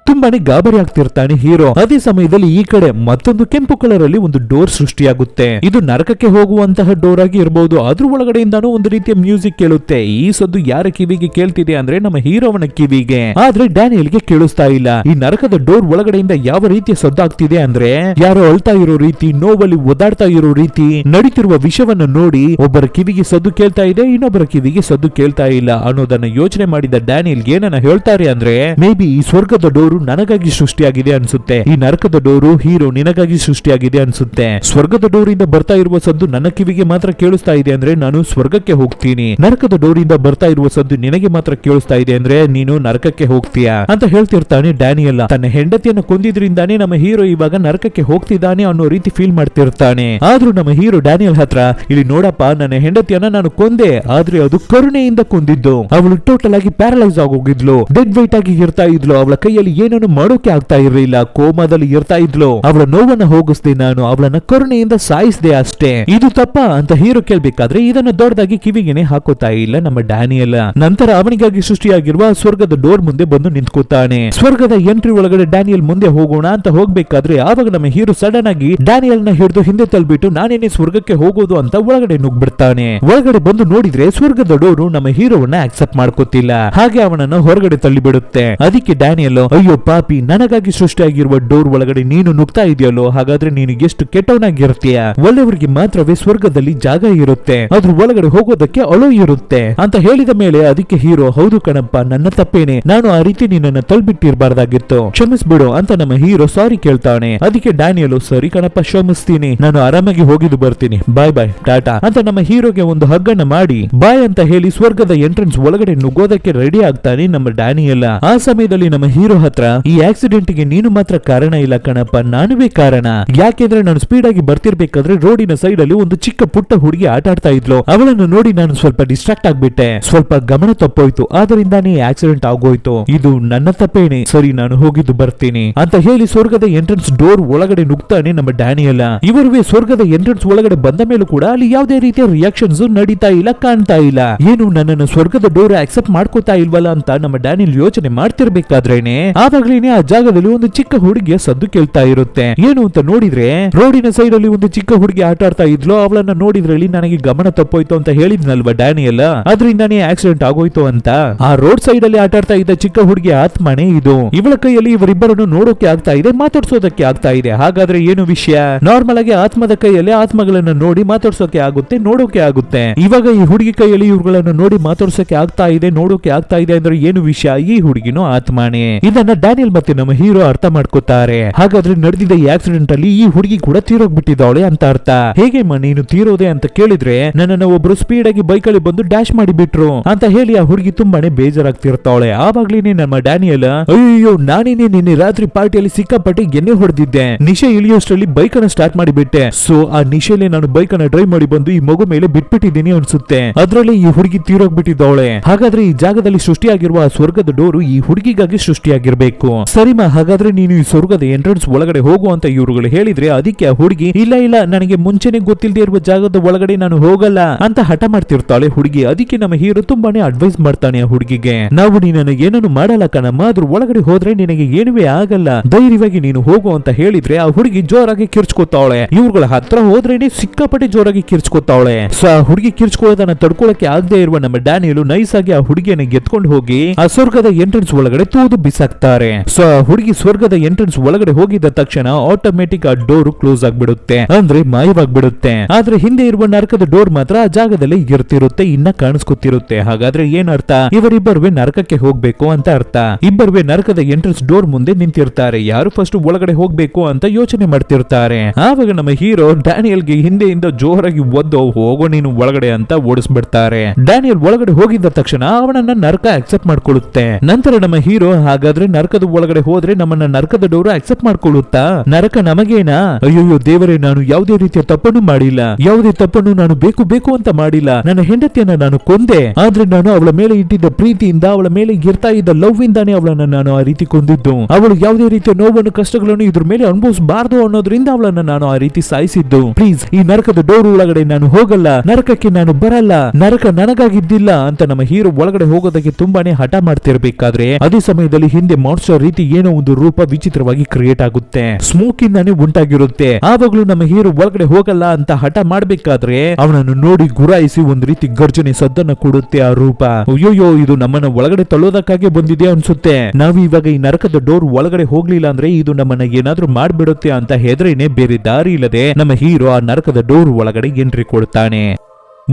ತುಂಬಾನೇ ಗಾಬರಿ ಆಗ್ತಿರ್ತಾನೆ ಹೀರೋ. ಅದೇ ಸಮಯದಲ್ಲಿ ಈ ಕಡೆ ಮತ್ತೊಂದು ಕೆಂಪು ಕಲರ್ ಅಲ್ಲಿ ಒಂದು ಡೋರ್ ಸೃಷ್ಟಿಯಾಗುತ್ತೆ. ಇದು ನರಕಕ್ಕೆ ಹೋಗುವಂತಹ ಡೋರ್ ಆಗಿ ಇರಬಹುದು. ಅದ್ರ ಒಳಗಡೆಯಿಂದಾನು ಒಂದು ರೀತಿಯ ಮ್ಯೂಸಿಕ್ ಕೇಳುತ್ತೆ. ಈ ಸದ್ದು ಯಾರ ಕಿವಿಗೆ ಕೇಳ್ತಿದೆ ಅಂದ್ರೆ ನಮ್ಮ ಹೀರೋವನ ಕಿವಿಗೆ. ಆದ್ರೆ ಡ್ಯಾನಿಯಲ್ಗೆ ಕೇಳಿಸ್ತಾ ಇಲ್ಲ. ಈ ನರಕದ ಡೋರ್ ಒಳಗಡೆಯಿಂದ ಯಾವ ರೀತಿಯ ಸದ್ದಾಗ್ತಿದೆ ಅಂದ್ರೆ ಯಾರೋ ಅಳ್ತಾ ಇರೋ ರೀತಿ, ನೋವಲ್ಲಿ ಒದ್ದಾಡ್ತಾ ಇರೋ ರೀತಿ, ನಡೀತಿರುವ ವಿಷಯವನ್ನ ನೋಡಿ ಒಬ್ಬರ ಕಿವಿಗೆ ಸದ್ದು ಕೇಳ್ತಾ ಇದೆ, ಇನ್ನೊಬ್ಬರ ಕಿವಿಗೆ ಸದ್ದು ಕೇಳ್ತಾ ಇಲ್ಲ ಅನ್ನೋದನ್ನ ಯೋಚನೆ ಮಾಡಿದ ಡ್ಯಾನಿಯಲ್ಗೆ ಏನನ್ನ ಹೇಳ್ತಾರೆ ಅಂದ್ರೆ ಮೇ ಬಿ ಈ ಸ್ವರ್ಗದ ಡೋರು ನನಗಾಗಿ ಸೃಷ್ಟಿಯಾಗಿದೆ ಅನ್ಸುತ್ತೆ, ಈ ನರಕದ ಡೋರು ಹೀರೋ ನಿನಗಾಗಿ ಸೃಷ್ಟಿಯಾಗಿದೆ ಅನ್ಸುತ್ತೆ. ಸ್ವರ್ಗದ ಡೋರ್ ಇಂದ ಬರ್ತಾ ಇರುವ ಸದ್ದು ನನ್ನ ಕಿವಿಗೆ ಮಾತ್ರ ಕೇಳಿಸ್ತಾ ಇದೆ ಅಂದ್ರೆ ನಾನು ಸ್ವರ್ಗಕ್ಕೆ ಹೋಗ್ತೀನಿ, ನರಕದ ಡೋರ್ ಇಂದ ಬರ್ತಾ ಇರುವ ಸದ್ದು ನಿನಗೆ ಮಾತ್ರ ಕೇಳಿಸ್ತಾ ಇದೆ ಅಂದ್ರೆ ನೀನು ನರಕಕ್ಕೆ ಹೋಗ್ತೀಯಾ ಅಂತ ಹೇಳ್ತಿರ್ತಾನೆ ಡ್ಯಾನಿಯಲ್. ತನ್ನ ಹೆಂಡತಿಯನ್ನು ಕೊಂದಿದ್ರಿಂದಾನೇ ನಮ್ಮ ಹೀರೋ ಇವಾಗ ನರಕಕ್ಕೆ ಹೋಗ್ತಿದ್ದಾನೆ ಅನ್ನೋ ರೀತಿ ಫೀಲ್ ಮಾಡ್ತಿರ್ತಾನೆ. ಆದ್ರೂ ನಮ್ಮ ಹೀರೋ ಡ್ಯಾನಿಯಲ್ ಹತ್ರ ಇಲ್ಲಿ ನೋಡಪ್ಪ, ನನ್ನ ಹೆಂಡತಿಯನ್ನ ನಾನು ಕೊಂದೆ, ಆದ್ರೆ ಅದು ಕರುಣೆಯಿಂದ ಕೊಂದಿದ್ದು. ಅವಳು ಟೋಟಲ್ ಆಗಿ ಪ್ಯಾರಲೈಸ್ ಆಗೋಗಿದ್ಲು, ಡೆಡ್ ವೈಟ್ ಆಗಿ ಇರ್ತಾ ಇದ್ಲು, ಅವಳ ಕೈಯಲ್ಲಿ ಏನನ್ನು ಮಾಡೋಕೆ ಆಗ್ತಾ ಇರಲಿಲ್ಲ, ಕೋಮಾದಲ್ಲಿ ಇರ್ತಾ ಇದ್ಲು. ಅವಳ ನೋವನ್ನ ಹೋಗಿಸ್ದೆ ನಾನು, ಅವಳನ್ನ ಕರುಣೆಯಿಂದ ಸಾಯಿಸ್ದೆ ಅಷ್ಟೇ. ಇದು ತಪ್ಪ ಅಂತ ಹೀರೋ ಕೇಳ್ಬೇಕಾದ್ರೆ ಇದನ್ನ ದೊಡ್ಡದಾಗಿ ಕಿವಿಗೆನೆ ಹಾಕೋತಾ ಇಲ್ಲ ನಮ್ಮ ಡ್ಯಾನಿಯಲ್. ನಂತರ ಅವನಿಗಾಗಿ ಸೃಷ್ಟಿಯಾಗಿರುವ ಸ್ವರ್ಗದ ಡೋರ್ ಮುಂದೆ ಬಂದು ನಿಂತ್ಕೋತಾನೆ. ಸ್ವರ್ಗದ ಎಂಟ್ರಿ ಒಳಗಡೆ ಡ್ಯಾನಿಯಲ್ ಮುಂದೆ ಹೋಗೋಣ ಅಂತ ಹೋಗ್ಬೇಕಾದ್ರೆ ಆವಾಗ ನಮ್ಮ ಹೀರೋ ಸಡನ್ ಆಗಿ ಡ್ಯಾನಿಯಲ್ ನ ಹಿಡಿದು ಹಿಂದೆ ತಳ್ಬಿಟ್ಟು ನಾನೇನೆ ಸ್ವರ್ಗಕ್ಕೆ ಹೋಗೋದು ಅಂತ ಒಳಗಡೆ ನುಗ್ಬಿಡ್ತಾನೆ. ಒಳಗಡೆ ಬಂದು ನೋಡಿದ್ರೆ ಸ್ವರ್ಗದ ಡೋರು ನಮ್ಮ ಹೀರೋವನ್ನ ಆಕ್ಸೆಪ್ಟ್ ಮಾಡ್ಕೋತಿಲ್ಲ, ಹಾಗೆ ಅವನನ್ನ ಹೊರಗಡೆ ತಳ್ಳಿಬಿಡುತ್ತೆ. ಅದಕ್ಕೆ ಡ್ಯಾನಿಯಲ್ ಅಯ್ಯೋ ಪಾಪಿ, ನನಗಾಗಿ ಸೃಷ್ಟಿಯಾಗಿರುವ ಡೋರ್ ಒಳಗಡೆ ನೀನು ನುಗ್ತಾ ಇದೆಯಲ್ಲೋ, ಹಾಗಾದ್ರೆ ನೀನು ಎಷ್ಟು ಕೆಟ್ಟವನಾಗಿರ್ತೀಯ, ಒಳ್ಳೆಯವರಿಗೆ ಮಾತ್ರವೇ ಸ್ವರ್ಗದಲ್ಲಿ ಜಾಗ ಇರುತ್ತೆ, ಅದ್ರ ಒಳಗಡೆ ಹೋಗೋದಕ್ಕೆ ಅಲೋ ಇರುತ್ತೆ ಅಂತ ಹೇಳಿದ ಮೇಲೆ ಅದಕ್ಕೆ ಹೀರೋ ಹೌದು ಕಣಪ್ಪ, ನನ್ನ ತಪ್ಪೇನೆ, ನಾನು ಆ ರೀತಿ ನಿನ್ನನ್ನು ತಳ್ಬಿಟ್ಟಿರ್ಬಾರ್ದಾಗಿತ್ತು, ಕ್ಷಮಿಸ್ಬಿಡು ಅಂತ ನಮ್ಮ ಹೀರೋ ಸಾರಿ ಕೇಳ್ತಾನೆ. ಅದಕ್ಕೆ ಡ್ಯಾನಿಯಲ್ ಸರಿ ಕಣಪ್ಪ, ಕ್ಷಮಿಸ್ತೀನಿ, ನಾನು ಆರಾಮಾಗಿ ಹೋಗಿದ್ದು ಬರ್ತೀನಿ, ಬಾಯ್ ಬಾಯ್ ಟಾಟಾ ಅಂತ ನಮ್ಮ ಹೀರೋಗೆ ಒಂದು ಹಗ್ಗನ್ನ ಮಾಡಿ ಬಾಯ್ ಅಂತ ಹೇಳಿ ಸ್ವರ್ಗದ ಎಂಟ್ರೆನ್ಸ್ ಒಳಗಡೆ ನುಗ್ಗೋದಕ್ಕೆ ರೆಡಿ ಆಗ್ತಾನೆ ನಮ್ಮ ಡ್ಯಾನಿಯಲ್. ಆ ಸಮಯದಲ್ಲಿ ನಮ್ಮ ಹೀರೋ ಹತ್ರ ಈ ಆಕ್ಸಿಡೆಂಟ್ ಗೆ ನೀನು ಮಾತ್ರ ಕಾರಣ ಇಲ್ಲ ಕಣಪ್ಪ, ನಾನುವೇ ಕಾರಣ. ಯಾಕೆಂದ್ರೆ ನಾನು ಸ್ಪೀಡ್ ಆಗಿ ಬರ್ತಿರ್ಬೇಕಾದ್ರೆ ರೋಡಿನ ಸೈಡ್ ಅಲ್ಲಿ ಒಂದು ಚಿಕ್ಕ ಪುಟ್ಟ ಹುಡುಗಿ ಆಟ ಆಡ್ತಾ ಇದ್ಲು, ಅವಳನ್ನು ನೋಡಿ ನಾನು ಸ್ವಲ್ಪ ಡಿಸ್ಟ್ರಾಕ್ಟ್ ಆಗ್ಬಿಟ್ಟೆ, ಸ್ವಲ್ಪ ಗಮನ ತಪ್ಪೋಯ್ತು, ಆದ್ರಿಂದಾನೇ ಆಕ್ಸಿಡೆಂಟ್ ಆಗೋಯ್ತು, ಇದು ನನ್ನ ತಪ್ಪೇನೆ, ಸರಿ ನಾನು ಹೋಗಿದ್ದು ಬರ್ತೀನಿ ಅಂತ ಹೇಳಿ ಸ್ವರ್ಗದ ಎಂಟ್ರೆನ್ಸ್ ಡೋರ್ ಒಳಗಡೆ ನುಗ್ತಾನೆ ನಮ್ಮ ಡ್ಯಾನಿಯಲ್. ಇವರುವೆ ಸ್ವರ್ಗದ ಎಂಟ್ರೆನ್ಸ್ ಒಳಗಡೆ ಬಂದ ಮೇಲೂ ಕೂಡ ಅಲ್ಲಿ ಯಾವುದೇ ರೀತಿಯ ರಿಯಾಕ್ಷನ್ಸ್ ನಡೀತಾ ಇಲ್ಲ, ಕಾಣ್ತಾ ಇಲ್ಲ. ಏನು ನನ್ನನ್ನು ಸ್ವರ್ಗದ ಡೋರ್ ಆಕ್ಸೆಪ್ಟ್ ಮಾಡ್ಕೋತಾ ಇಲ್ವಲ್ಲ ಅಂತ ನಮ್ಮ ಡ್ಯಾನಿಯಲ್ ಯೋಚನೆ ಮಾಡ್ತಿರ್ಬೇಕಾದ್ರೇನೆ ಆವಾಗ್ಲೇನೆ ಆ ಜಾಗದಲ್ಲಿ ಒಂದು ಚಿಕ್ಕ ಹುಡುಗಿಯ ಸದ್ದು ಕೇಳ್ತಾ ಇರುತ್ತೆ. ಏನು ಅಂತ ನೋಡಿದ್ರೆ ರೋಡಿನ ಸೈಡ್ ಅಲ್ಲಿ ಒಂದು ಚಿಕ್ಕ ಹುಡುಗಿ ಆಟ ಆಡ್ತಾ ಇದ್ಲು, ಅವಳನ್ನ ನೋಡಿದ್ರಲ್ಲಿ ನನಗೆ ಗಮನ ತಪ್ಪೋಯ್ತು ಅಂತ ಹೇಳಿದ್ನಲ್ವಾ ಡ್ಯಾನಿಯಲ್, ಅದರಿಂದಾನೇ ಆಕ್ಸಿಡೆಂಟ್ ಆಗೋಯ್ತು ಅಂತ. ಆ ರೋಡ್ ಸೈಡ್ ಅಲ್ಲಿ ಆಟ ಆಡ್ತಾ ಇದ್ದ ಚಿಕ್ಕ ಹುಡುಗಿಯ ಆತ್ಮನೇ ಇದು. ಇವಳ ಕೈಯಲ್ಲಿ ಇವರಿಬ್ಬರನ್ನು ನೋಡೋಕೆ ಆಗ್ತಾ ಇದೆ, ಮಾತಾಡ್ಸೋದಕ್ಕೆ ಆಗ್ತಾ ಇದೆ. ಹಾಗಾದ್ರೆ ಏನು ವಿಷಯ? ನಾರ್ಮಲ್ ಆಗಿ ಆತ್ಮದ ಕೈಯಲ್ಲಿ ಆತ್ಮಗಳನ್ನ ನೋಡಿ ಮಾತಾಡ್ಸೋಕೆ ಆಗುತ್ತೆ, ನೋಡೋಕೆ ಆಗುತ್ತೆ. ಇವಾಗ ಈ ಹುಡುಗಿ ಕೈಯಲ್ಲಿ ಇವುಗಳನ್ನು ನೋಡಿ ಮಾತಾಡ್ಸೋಕೆ ಆಗ್ತಾ ಇದೆ, ನೋಡೋಕೆ ಆಗ್ತಾ ಇದೆ ಅಂದ್ರೆ ಏನು ವಿಷಯ? ಈ ಹುಡುಗಿನೂ ಆತ್ಮನೇ. ಇದನ್ನ ಡ್ಯಾನಿಯಲ್ ಮತ್ತೆ ನಮ್ಮ ಹೀರೋ ಅರ್ಥ ಮಾಡ್ಕೋತಾರೆ. ಹಾಗಾದ್ರೆ ನಡೆದಿದ್ದ ಈ ಆಕ್ಸಿಡೆಂಟ್ ಅಲ್ಲಿ ಈ ಹುಡುಗಿ ಕೂಡ ತೀರೋಗ್ಬಿಟ್ಟಿದ್ದಾಳೆ ಅಂತ ಅರ್ಥ. ಹೇಗೆ ನೀನು ತೀರೋದೆ ಅಂತ ಕೇಳಿದ್ರೆ ನನ್ನನ್ನು ಒಬ್ರು ಸ್ಪೀಡ್ ಆಗಿ ಬೈಕ್ ಅಲ್ಲಿ ಬಂದು ಡ್ಯಾಶ್ ಮಾಡಿಬಿಟ್ರು ಅಂತ ಹೇಳಿ ಆ ಹುಡುಗಿ ತುಂಬಾನೇ ಬೇಜಾರಾಗ್ತಿರ್ತಾಳೆ. ಆವಾಗ್ಲೇನೆ ನಮ್ಮ ಡ್ಯಾನಿಯಲ್ ಅಯ್ಯೋ ನಾನೇನೆ ನಿನ್ನೆ ರಾತ್ರಿ ಪಾರ್ಟಿಯಲ್ಲಿ ಸಿಕ್ಕಾಪಟ್ಟೆ ಎಣ್ಣೆ ಹೊಡೆದಿದ್ದೆ, ನಿಶೆ ಇಳಿಯೋಷ್ಟರಲ್ಲಿ ಬೈಕ್ ಅನ್ನ ಸ್ಟಾರ್ಟ್ ಮಾಡಿಬಿಟ್ಟೆ, ಸೊ ಆ ನಿಶೆಲೆ ನಾನು ಬೈಕ್ ಅನ್ನ ಡ್ರೈವ್ ಮಾಡಿ ಬಂದು ಈ ಮಗು ಮೇಲೆ ಬಿಟ್ಬಿಟ್ಟಿದ್ದೀನಿ ಅನ್ಸುತ್ತೆ, ಅದ್ರಲ್ಲಿ ಈ ಹುಡುಗಿ ತೀರೋಗ್ಬಿಟ್ಟಿದ್ದಾಳೆ. ಹಾಗಾದ್ರೆ ಈ ಜಾಗದಲ್ಲಿ ಸೃಷ್ಟಿಯಾಗಿರುವ ಆ ಸ್ವರ್ಗದ ಡೋರು ಈ ಹುಡುಗಿಗಾಗಿ ಸೃಷ್ಟಿಯಾಗಿರ್ಬೇಕು. ಸರಿಮಾ, ಹಾಗಾದ್ರೆ ನೀನು ಈ ಸ್ವರ್ಗದ ಎಂಟ್ರೆನ್ಸ್ ಒಳಗಡೆ ಹೋಗು ಅಂತ ಇವ್ರುಗಳು ಹೇಳಿದ್ರೆ ಅದಕ್ಕೆ ಆ ಹುಡುಗಿ ಇಲ್ಲ ಇಲ್ಲ ನನಗೆ ಮುಂಚೆನೆ ಗೊತ್ತಿಲ್ಲದೆ ಇರುವ ಜಾಗದ ಒಳಗಡೆ ನಾನು ಹೋಗಲ್ಲ ಅಂತ ಹಠ ಮಾಡ್ತಿರ್ತಾಳೆ ಹುಡುಗಿ. ಅದಕ್ಕೆ ನಮ್ಮ ಹೀರೋ ತುಂಬಾನೇ ಅಡ್ವೈಸ್ ಮಾಡ್ತಾನೆ ಆ ಹುಡುಗಿಗೆ, ನಾವು ನೀನನ್ನು ಏನನ್ನು ಮಾಡಲ್ಲ ಕಣಮ್ಮ, ಅದ್ರ ಒಳಗಡೆ ಹೋದ್ರೆ ನಿನಗೆ ಏನುವೇ ಆಗಲ್ಲ, ಧೈರ್ಯವಾಗಿ ನೀನು ಹೋಗು ಅಂತ ಹೇಳಿದ್ರೆ ಆ ಹುಡುಗಿ ಜೋರಾಗಿ ಕಿರ್ಚ್ಕೋತಾವಳೆ. ಇವ್ರುಗಳ ಹತ್ರ ಹೋದ್ರೇನೆ ಸಿಕ್ಕಾಪಟ್ಟೆ ಜೋರಾಗಿ ಕಿರ್ಚ್ಕೋತಾವಳೆ. ಸೊ ಆ ಹುಡುಗಿ ಕಿರ್ಚ್ಕೊಳ್ಳೋದನ್ನ ತಡ್ಕೊಳಕ್ಕೆ ಆಗದೆ ಇರುವ ನಮ್ಮ ಡ್ಯಾನಿಯಲ್ ನೈಸ್ ಆಗಿ ಆ ಹುಡುಗಿಯನ್ನು ಎತ್ಕೊಂಡು ಹೋಗಿ ಆ ಸ್ವರ್ಗದ ಎಂಟ್ರೆನ್ಸ್ ಒಳಗಡೆ ತೂದು ಬಿಸಾಕ್ತಾರೆ. ಸೊ ಆ ಹುಡುಗಿ ಸ್ವರ್ಗದ ಎಂಟ್ರೆನ್ಸ್ ಒಳಗಡೆ ಹೋಗಿದ್ದ ತಕ್ಷಣ ಆಟೋಮೆಟಿಕ್ ಆ ಡೋರ್ ಕ್ಲೋಸ್ ಆಗ್ಬಿಡುತ್ತೆ, ಅಂದ್ರೆ ಮಾಯವಾಗ್ಬಿಡುತ್ತೆ. ಆದ್ರೆ ಹಿಂದೆ ಇರುವ ನರಕದ ಡೋರ್ ಮಾತ್ರ ಆ ಜಾಗದಲ್ಲಿ ಇರ್ತಿರುತ್ತೆ, ಇನ್ನ ಕಾಣಿಸ್ಕೊತಿರುತ್ತೆ. ಹಾಗಾದ್ರೆ ಏನ್ ಅರ್ಥ? ಇವರಿಬ್ಬರುವೆ ನರಕಕ್ಕೆ ಹೋಗ್ಬೇಕು ಅಂತ ಅರ್ಥ. ಇಬ್ಬರುವೆ ನರಕದ ಎಂಟ್ರೆನ್ಸ್ ಡೋರ್ ಮುಂದೆ ನಿಂತಿರ್ತಾರೆ, ಯಾರು ಫಸ್ಟ್ ಒಳಗಡೆ ಹೋಗ್ಬೇಕು ಅಂತ ಯೋಚನೆ ಮಾಡ್ತಿರ್ತಾರೆ. ಆವಾಗ ನಮ್ಮ ಹೀರೋ ಡ್ಯಾನಿಯಲ್ಗೆ ಹಿಂದೆಯಿಂದ ಜೋರಾಗಿ ಒದ್ದು ಹೋಗೋ ನೀನು ಒಳಗಡೆ ಅಂತ ಓಡಿಸ್ಬಿಡ್ತಾರೆ. ಡ್ಯಾನಿಯಲ್ ಒಳಗಡೆ ಹೋಗಿದ್ದ ತಕ್ಷಣ ಅವನನ್ನ ನರಕ ಅಕ್ಸೆಪ್ಟ್ ಮಾಡ್ಕೊಳ್ಳುತ್ತೆ. ನಂತರ ನಮ್ಮ ಹೀರೋ ಹಾಗಾದ್ರೆ ನರಕ ನರಕದ ಒಳಗಡೆ ಹೋದ್ರೆ ನಮ್ಮನ್ನ ನರಕದ ಡೋರು ಅಕ್ಸೆಪ್ಟ್ ಮಾಡ್ಕೊಳ್ಳುತ್ತಾ? ನರಕ ನಮಗೇನಾ? ಅಯ್ಯೋ ದೇವರೇ, ನಾನು ಯಾವುದೇ ರೀತಿಯ ತಪ್ಪನ್ನು ಮಾಡಿಲ್ಲ, ಯಾವುದೇ ತಪ್ಪನ್ನು ನಾನು ಬೇಕು ಬೇಕು ಅಂತ ಮಾಡಿಲ್ಲ. ನನ್ನ ಹೆಂಡತಿಯನ್ನ ನಾನು ಕೊಂದೆ, ಆದ್ರೆ ನಾನು ಅವಳ ಮೇಲೆ ಇಟ್ಟಿದ್ದ ಪ್ರೀತಿಯಿಂದ, ಅವಳ ಮೇಲೆ ಇರ್ತಾ ಇದ್ದ ಲವ್ ಇಂದಾನೆ ಅವಳನ್ನ ನಾನು ಆ ರೀತಿ ಕೊಂದಿದ್ದು. ಅವಳು ಯಾವುದೇ ರೀತಿಯ ನೋವನ್ನು ಕಷ್ಟಗಳನ್ನು ಇದ್ರ ಮೇಲೆ ಅನುಭವಿಸಬಾರದು ಅನ್ನೋದ್ರಿಂದ ಅವಳನ್ನ ನಾನು ಆ ರೀತಿ ಸಾಯಿಸಿದ್ದು. ಪ್ಲೀಸ್, ಈ ನರಕದ ಡೋರ್ ಒಳಗಡೆ ನಾನು ಹೋಗಲ್ಲ, ನರಕಕ್ಕೆ ನಾನು ಬರಲ್ಲ, ನರಕ ನನಗಾಗಿದ್ದಿಲ್ಲ ಅಂತ ನಮ್ಮ ಹೀರೋ ಒಳಗಡೆ ಹೋಗೋದಕ್ಕೆ ತುಂಬಾನೇ ಹಠ ಮಾಡ್ತಿರ್ಬೇಕಾದ್ರೆ ಅದೇ ಸಮಯದಲ್ಲಿ ಹಿಂದೆ ಮಾನ್ಸ್ಟರ್ ರೀತಿ ಏನೋ ಒಂದು ರೂಪ ವಿಚಿತ್ರವಾಗಿ ಕ್ರಿಯೇಟ್ ಆಗುತ್ತೆ. ಸ್ಮೋಕ್ ಇಂದಾನೆ ಉಂಟಾಗಿರುತ್ತೆ. ಆವಾಗ್ಲೂ ನಮ್ಮ ಹೀರೋ ಒಳಗಡೆ ಹೋಗಲ್ಲ ಅಂತ ಹಠ ಮಾಡ್ಬೇಕಾದ್ರೆ ಅವನನ್ನು ನೋಡಿ ಗುರಾಯಿಸಿ ಒಂದ್ ರೀತಿ ಗರ್ಜನೆ ಸದ್ದನ್ನ ಕೊಡುತ್ತೆ ಆ ರೂಪ. ಅಯ್ಯೋಯ್ಯೋ, ಇದು ನಮ್ಮನ್ನ ಒಳಗಡೆ ತಳ್ಳೋದಕ್ಕಾಗಿ ಬಂದಿದೆ ಅನ್ಸುತ್ತೆ. ನಾವು ಇವಾಗ ಈ ನರಕದ ಡೋರ್ ಒಳಗಡೆ ಹೋಗ್ಲಿಲ್ಲ ಅಂದ್ರೆ ಇದು ನಮ್ಮನ್ನ ಏನಾದ್ರೂ ಮಾಡ್ಬಿಡುತ್ತೆ ಅಂತ ಹೆದರೇನೆ ಬೇರೆ ದಾರಿ ಇಲ್ಲದೆ ನಮ್ಮ ಹೀರೋ ಆ ನರಕದ ಡೋರ್ ಒಳಗಡೆ ಎಂಟ್ರಿ ಕೊಡ್ತಾನೆ.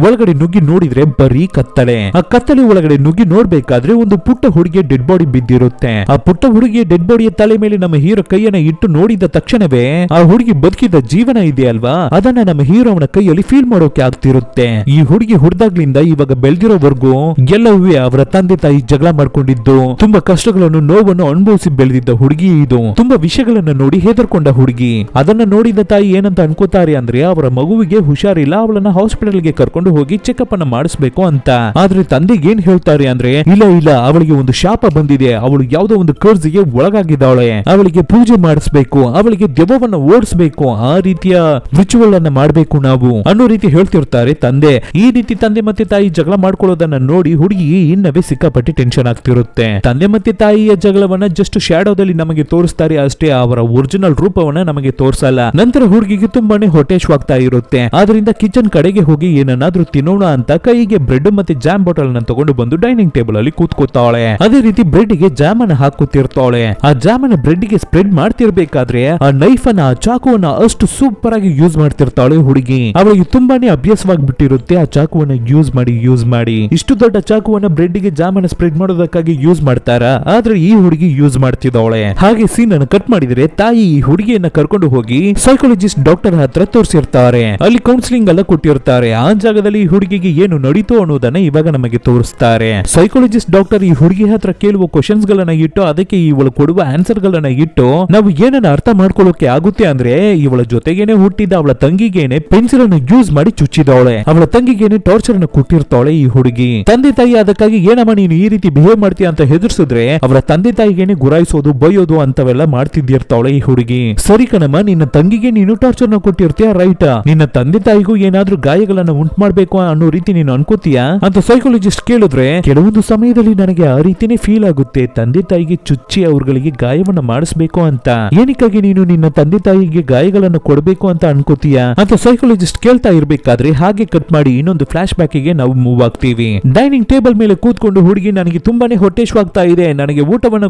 ಒಳಗಡೆ ನುಗ್ಗಿ ನೋಡಿದ್ರೆ ಬರೀ ಕತ್ತಲೆ. ಆ ಕತ್ತಲೆ ಒಳಗಡೆ ನುಗ್ಗಿ ನೋಡ್ಬೇಕಾದ್ರೆ ಒಂದು ಪುಟ್ಟ ಹುಡುಗಿಯ ಡೆಡ್ ಬಾಡಿ ಬಿದ್ದಿರುತ್ತೆ. ಆ ಪುಟ್ಟ ಹುಡುಗಿಯ ಡೆಡ್ ಬಾಡಿಯ ತಲೆ ಮೇಲೆ ನಮ್ಮ ಹೀರೋ ಕೈಯನ್ನ ಇಟ್ಟು ನೋಡಿದ ತಕ್ಷಣವೇ ಆ ಹುಡುಗಿ ಬದುಕಿದ ಜೀವನ ಇದೆ ಅಲ್ವಾ, ಅದನ್ನ ನಮ್ಮ ಹೀರೋ ಅವನ ಕೈಯಲ್ಲಿ ಫೀಲ್ ಮಾಡೋಕೆ ಆಗ್ತಿರುತ್ತೆ. ಈ ಹುಡುಗಿ ಹುಡ್ದಾಗ್ಲಿಂದ ಇವಾಗ ಬೆಳೆದಿರೋವರೆಗೂ ಎಲ್ಲವೂ ಅವರ ತಂದೆ ತಾಯಿ ಜಗಳ ಮಾಡ್ಕೊಂಡಿದ್ದು, ತುಂಬಾ ಕಷ್ಟಗಳನ್ನು ನೋವನ್ನು ಅನುಭವಿಸಿ ಬೆಳೆದಿದ್ದ ಹುಡುಗಿ ಇದು. ತುಂಬಾ ವಿಷಯಗಳನ್ನ ನೋಡಿ ಹೆದರ್ಕೊಂಡ ಹುಡುಗಿ. ಅದನ್ನ ನೋಡಿದ ತಾಯಿ ಏನಂತ ಅನ್ಕೋತಾರೆ ಅಂದ್ರೆ ಅವರ ಮಗುವಿಗೆ ಹುಷಾರಿಲ್ಲ, ಅವಳನ್ನ ಹಾಸ್ಪಿಟಲ್ಗೆ ಕರ್ಕೊಂಡು ಹೋಗಿ ಚೆಕಪ್ ಅನ್ನ ಮಾಡಿಸ್ಬೇಕು ಅಂತ. ಆದ್ರೆ ತಂದೆಗೆ ಏನ್ ಹೇಳ್ತಾರೆ ಅಂದ್ರೆ ಇಲ್ಲ ಇಲ್ಲ, ಅವಳಿಗೆ ಒಂದು ಶಾಪ ಬಂದಿದೆ, ಅವಳು ಯಾವುದೋ ಒಂದು ಕರ್ಜಿಗೆ ಒಳಗಾಗಿದ್ದಾಳೆ, ಅವಳಿಗೆ ಪೂಜೆ ಮಾಡಿಸ್ಬೇಕು, ಅವಳಿಗೆ ದೆವ್ವವನ್ನ ಓಡಿಸ್ಬೇಕು, ಆ ರೀತಿಯ ರಿಚುವಲ್ ಅನ್ನ ಮಾಡ್ಬೇಕು ನಾವು ಅನ್ನೋ ರೀತಿ ಹೇಳ್ತಿರ್ತಾರೆ ತಂದೆ. ಈ ರೀತಿ ತಂದೆ ಮತ್ತೆ ತಾಯಿ ಜಗಳ ಮಾಡ್ಕೊಳ್ಳೋದನ್ನ ನೋಡಿ ಹುಡುಗಿ ಇನ್ನವೇ ಸಿಕ್ಕಾಪಟ್ಟಿ ಟೆನ್ಷನ್ ಆಗ್ತಿರುತ್ತೆ. ತಂದೆ ಮತ್ತೆ ತಾಯಿಯ ಜಗಳವನ್ನ ಜಸ್ಟ್ ಶ್ಯಾಡೋದಲ್ಲಿ ನಮಗೆ ತೋರಿಸ್ತಾರೆ ಅಷ್ಟೇ, ಅವರ ಒರಿಜಿನಲ್ ರೂಪವನ್ನ ನಮಗೆ ತೋರಿಸಲ್ಲ. ನಂತರ ಹುಡುಗಿಗೆ ತುಂಬಾನೇ ಹೊಟ್ಟೆಶ್ವಾಗ್ತಾ ಇರುತ್ತೆ. ಆದ್ರಿಂದ ಕಿಚನ್ ಕಡೆಗೆ ಹೋಗಿ ಏನನ್ನಾದ್ರೂ ತಿನ್ನೋಣ ಅಂತ ಕೈಗೆ ಬ್ರೆಡ್ ಮತ್ತೆ ಜಾಮ್ ಬಾಟಲ್ ಅನ್ನ ತಗೊಂಡು ಬಂದು ಡೈನಿಂಗ್ ಟೇಬಲ್ ಅಲ್ಲಿ ಕೂತ್ಕೋತಾಳೆ. ಅದೇ ರೀತಿ ಬ್ರೆಡ್ ಗೆ ಜಾಮ್ ಅನ್ನ ಹಾಕುತ್ತಿರ್ತಾಳೆ. ಆ ಜಾಮ್ ಅನ್ನ ಬ್ರೆಡ್ ಗೆ ಸ್ಪ್ರೆಡ್ ಮಾಡ್ತಿರ್ಬೇಕಾದ್ರೆ ಆ ನೈಫ್ ಅನ್ನ, ಚಾಕುವನ್ನ ಅಷ್ಟು ಸೂಪರ್ ಆಗಿ ಯೂಸ್ ಮಾಡ್ತಿರ್ತಾಳೆ ಹುಡುಗಿ. ಅವಳಿಗೆ ತುಂಬಾನೇ ಅಭ್ಯಾಸವಾಗಿಬಿಟ್ಟಿರುತ್ತೆ ಆ ಚಾಕುವನ್ನ ಯೂಸ್ ಮಾಡಿ. ಇಷ್ಟು ದೊಡ್ಡ ಚಾಕುವನ್ನ ಬ್ರೆಡ್ ಗೆ ಜಾಮ್ ಅನ್ನ ಸ್ಪ್ರೆಡ್ ಮಾಡೋದಕ್ಕಾಗಿ ಯೂಸ್ ಮಾಡ್ತಾರ, ಆದ್ರೆ ಈ ಹುಡುಗಿ ಯೂಸ್ ಮಾಡ್ತಿದ್ದಾಳೆ. ಹಾಗೆ ಸೀನ್ ಅನ್ನು ಕಟ್ ಮಾಡಿದ್ರೆ ತಾಯಿ ಈ ಹುಡುಗಿಯನ್ನ ಕರ್ಕೊಂಡು ಹೋಗಿ ಸೈಕಾಲಜಿಸ್ಟ್ ಡಾಕ್ಟರ್ ಹತ್ರ ತೋರಿಸಿರ್ತಾರೆ. ಅಲ್ಲಿ ಕೌನ್ಸಿಲಿಂಗ್ ಎಲ್ಲ ಕೊಟ್ಟಿರ್ತಾರೆ. ಆ ಜಾಗದಲ್ಲಿ ಹುಡುಗಿಗೆ ಏನು ನಡೀತು ಅನ್ನೋದನ್ನ ಇವಾಗ ನಮಗೆ ತೋರಿಸ್ತಾರೆ. ಸೈಕಾಲಜಿಸ್ಟ್ ಡಾಕ್ಟರ್ ಈ ಹುಡುಗಿ ಹತ್ರ ಕೇಳುವ ಕ್ವಶನ್ಸ್ ಗಳನ್ನ ಇಟ್ಟು ಅದಕ್ಕೆ ಇವಳು ಕೊಡುವ ಆನ್ಸರ್ ಗಳನ್ನ ಇಟ್ಟು ನಾವು ಏನನ್ನ ಅರ್ಥ ಮಾಡ್ಕೊಳ್ಳೋಕೆ ಆಗುತ್ತೆ ಅಂದ್ರೆ ಇವಳ ಜೊತೆಗೇನೆ ಹುಟ್ಟಿದ ಅವಳ ತಂಗಿಗೇನೆ ಪೆನ್ಸಿಲ್ ಅನ್ನು ಯೂಸ್ ಮಾಡಿ ಚುಚ್ಚಿದವಳೆ, ಅವಳ ತಂಗಿಗೇನೆ ಟಾರ್ಚರ್ ಅನ್ನು ಕೊಟ್ಟಿರ್ತಾಳೆ ಈ ಹುಡುಗಿ. ತಂದೆ ತಾಯಿ ಅದಕ್ಕಾಗಿ ಏನಮ್ಮ ನೀನು ಈ ರೀತಿ ಬಿಹೇವ್ ಮಾಡ್ತೀಯ ಅಂತ ಹೆದರ್ಸಿದ್ರೆ ಅವರ ತಂದೆ ತಾಯಿಗೇನೆ ಗುರಾಯಿಸೋದು, ಬೈಯೋದು ಅಂತವೆಲ್ಲ ಮಾಡ್ತಿದ್ದಿರ್ತಾಳೆ ಈ ಹುಡುಗಿ. ಸರಿ ಕಣಮ್ಮ, ನಿನ್ನ ತಂಗಿಗೆ ನೀನು ಟಾರ್ಚರ್ ನ ಕೊಟ್ಟಿರ್ತೀಯ ರೈಟ್, ನಿನ್ನ ತಂದೆ ತಾಯಿಗೂ ಏನಾದ್ರೂ ಗಾಯಗಳನ್ನ ಉಂಟು ಮಾಡ್ಬೇಕು ಅನ್ನೋ ರೀತಿ ನೀನು ಅನ್ಕೋತೀಯಾ ಅಂತ ಸೈಕಾಲಜಿಸ್ಟ್ ಕೇಳಿದ್ರೆ ಕೆಲವೊಂದು ಸಮಯದಲ್ಲಿ ನನಗೆ ಆ ರೀತಿನೇ ಫೀಲ್ ಆಗುತ್ತೆ, ತಂದೆ ತಾಯಿಗೆ ಚುಚ್ಚಿ ಅವ್ರಗಳಿಗೆ ಗಾಯವನ್ನ ಮಾಡಿಸ್ಬೇಕು ಅಂತ. ಏನಕ್ಕಾಗಿ ನೀನು ನಿನ್ನ ತಂದೆ ತಾಯಿಗೆ ಗಾಯಗಳನ್ನು ಕೊಡಬೇಕು ಅಂತ ಅನ್ಕೋತೀಯಾ ಅಂತ ಸೈಕಾಲಜಿಸ್ಟ್ ಕೇಳ್ತಾ ಇರ್ಬೇಕಾದ್ರೆ ಹಾಗೆ ಕಟ್ ಮಾಡಿ ಇನ್ನೊಂದು ಫ್ಲಾಶ್ ಬ್ಯಾಕ್ ಗೆ ನಾವು ಮೂವ್ ಆಗ್ತೀವಿ. ಡೈನಿಂಗ್ ಟೇಬಲ್ ಮೇಲೆ ಕೂತ್ಕೊಂಡು ಹುಡುಗಿ ನನಗೆ ತುಂಬಾನೇ ಹೊಟ್ಟೆಶ್ವಾಗ್ತಾ ಇದೆ, ನನಗೆ ಊಟವನ್ನ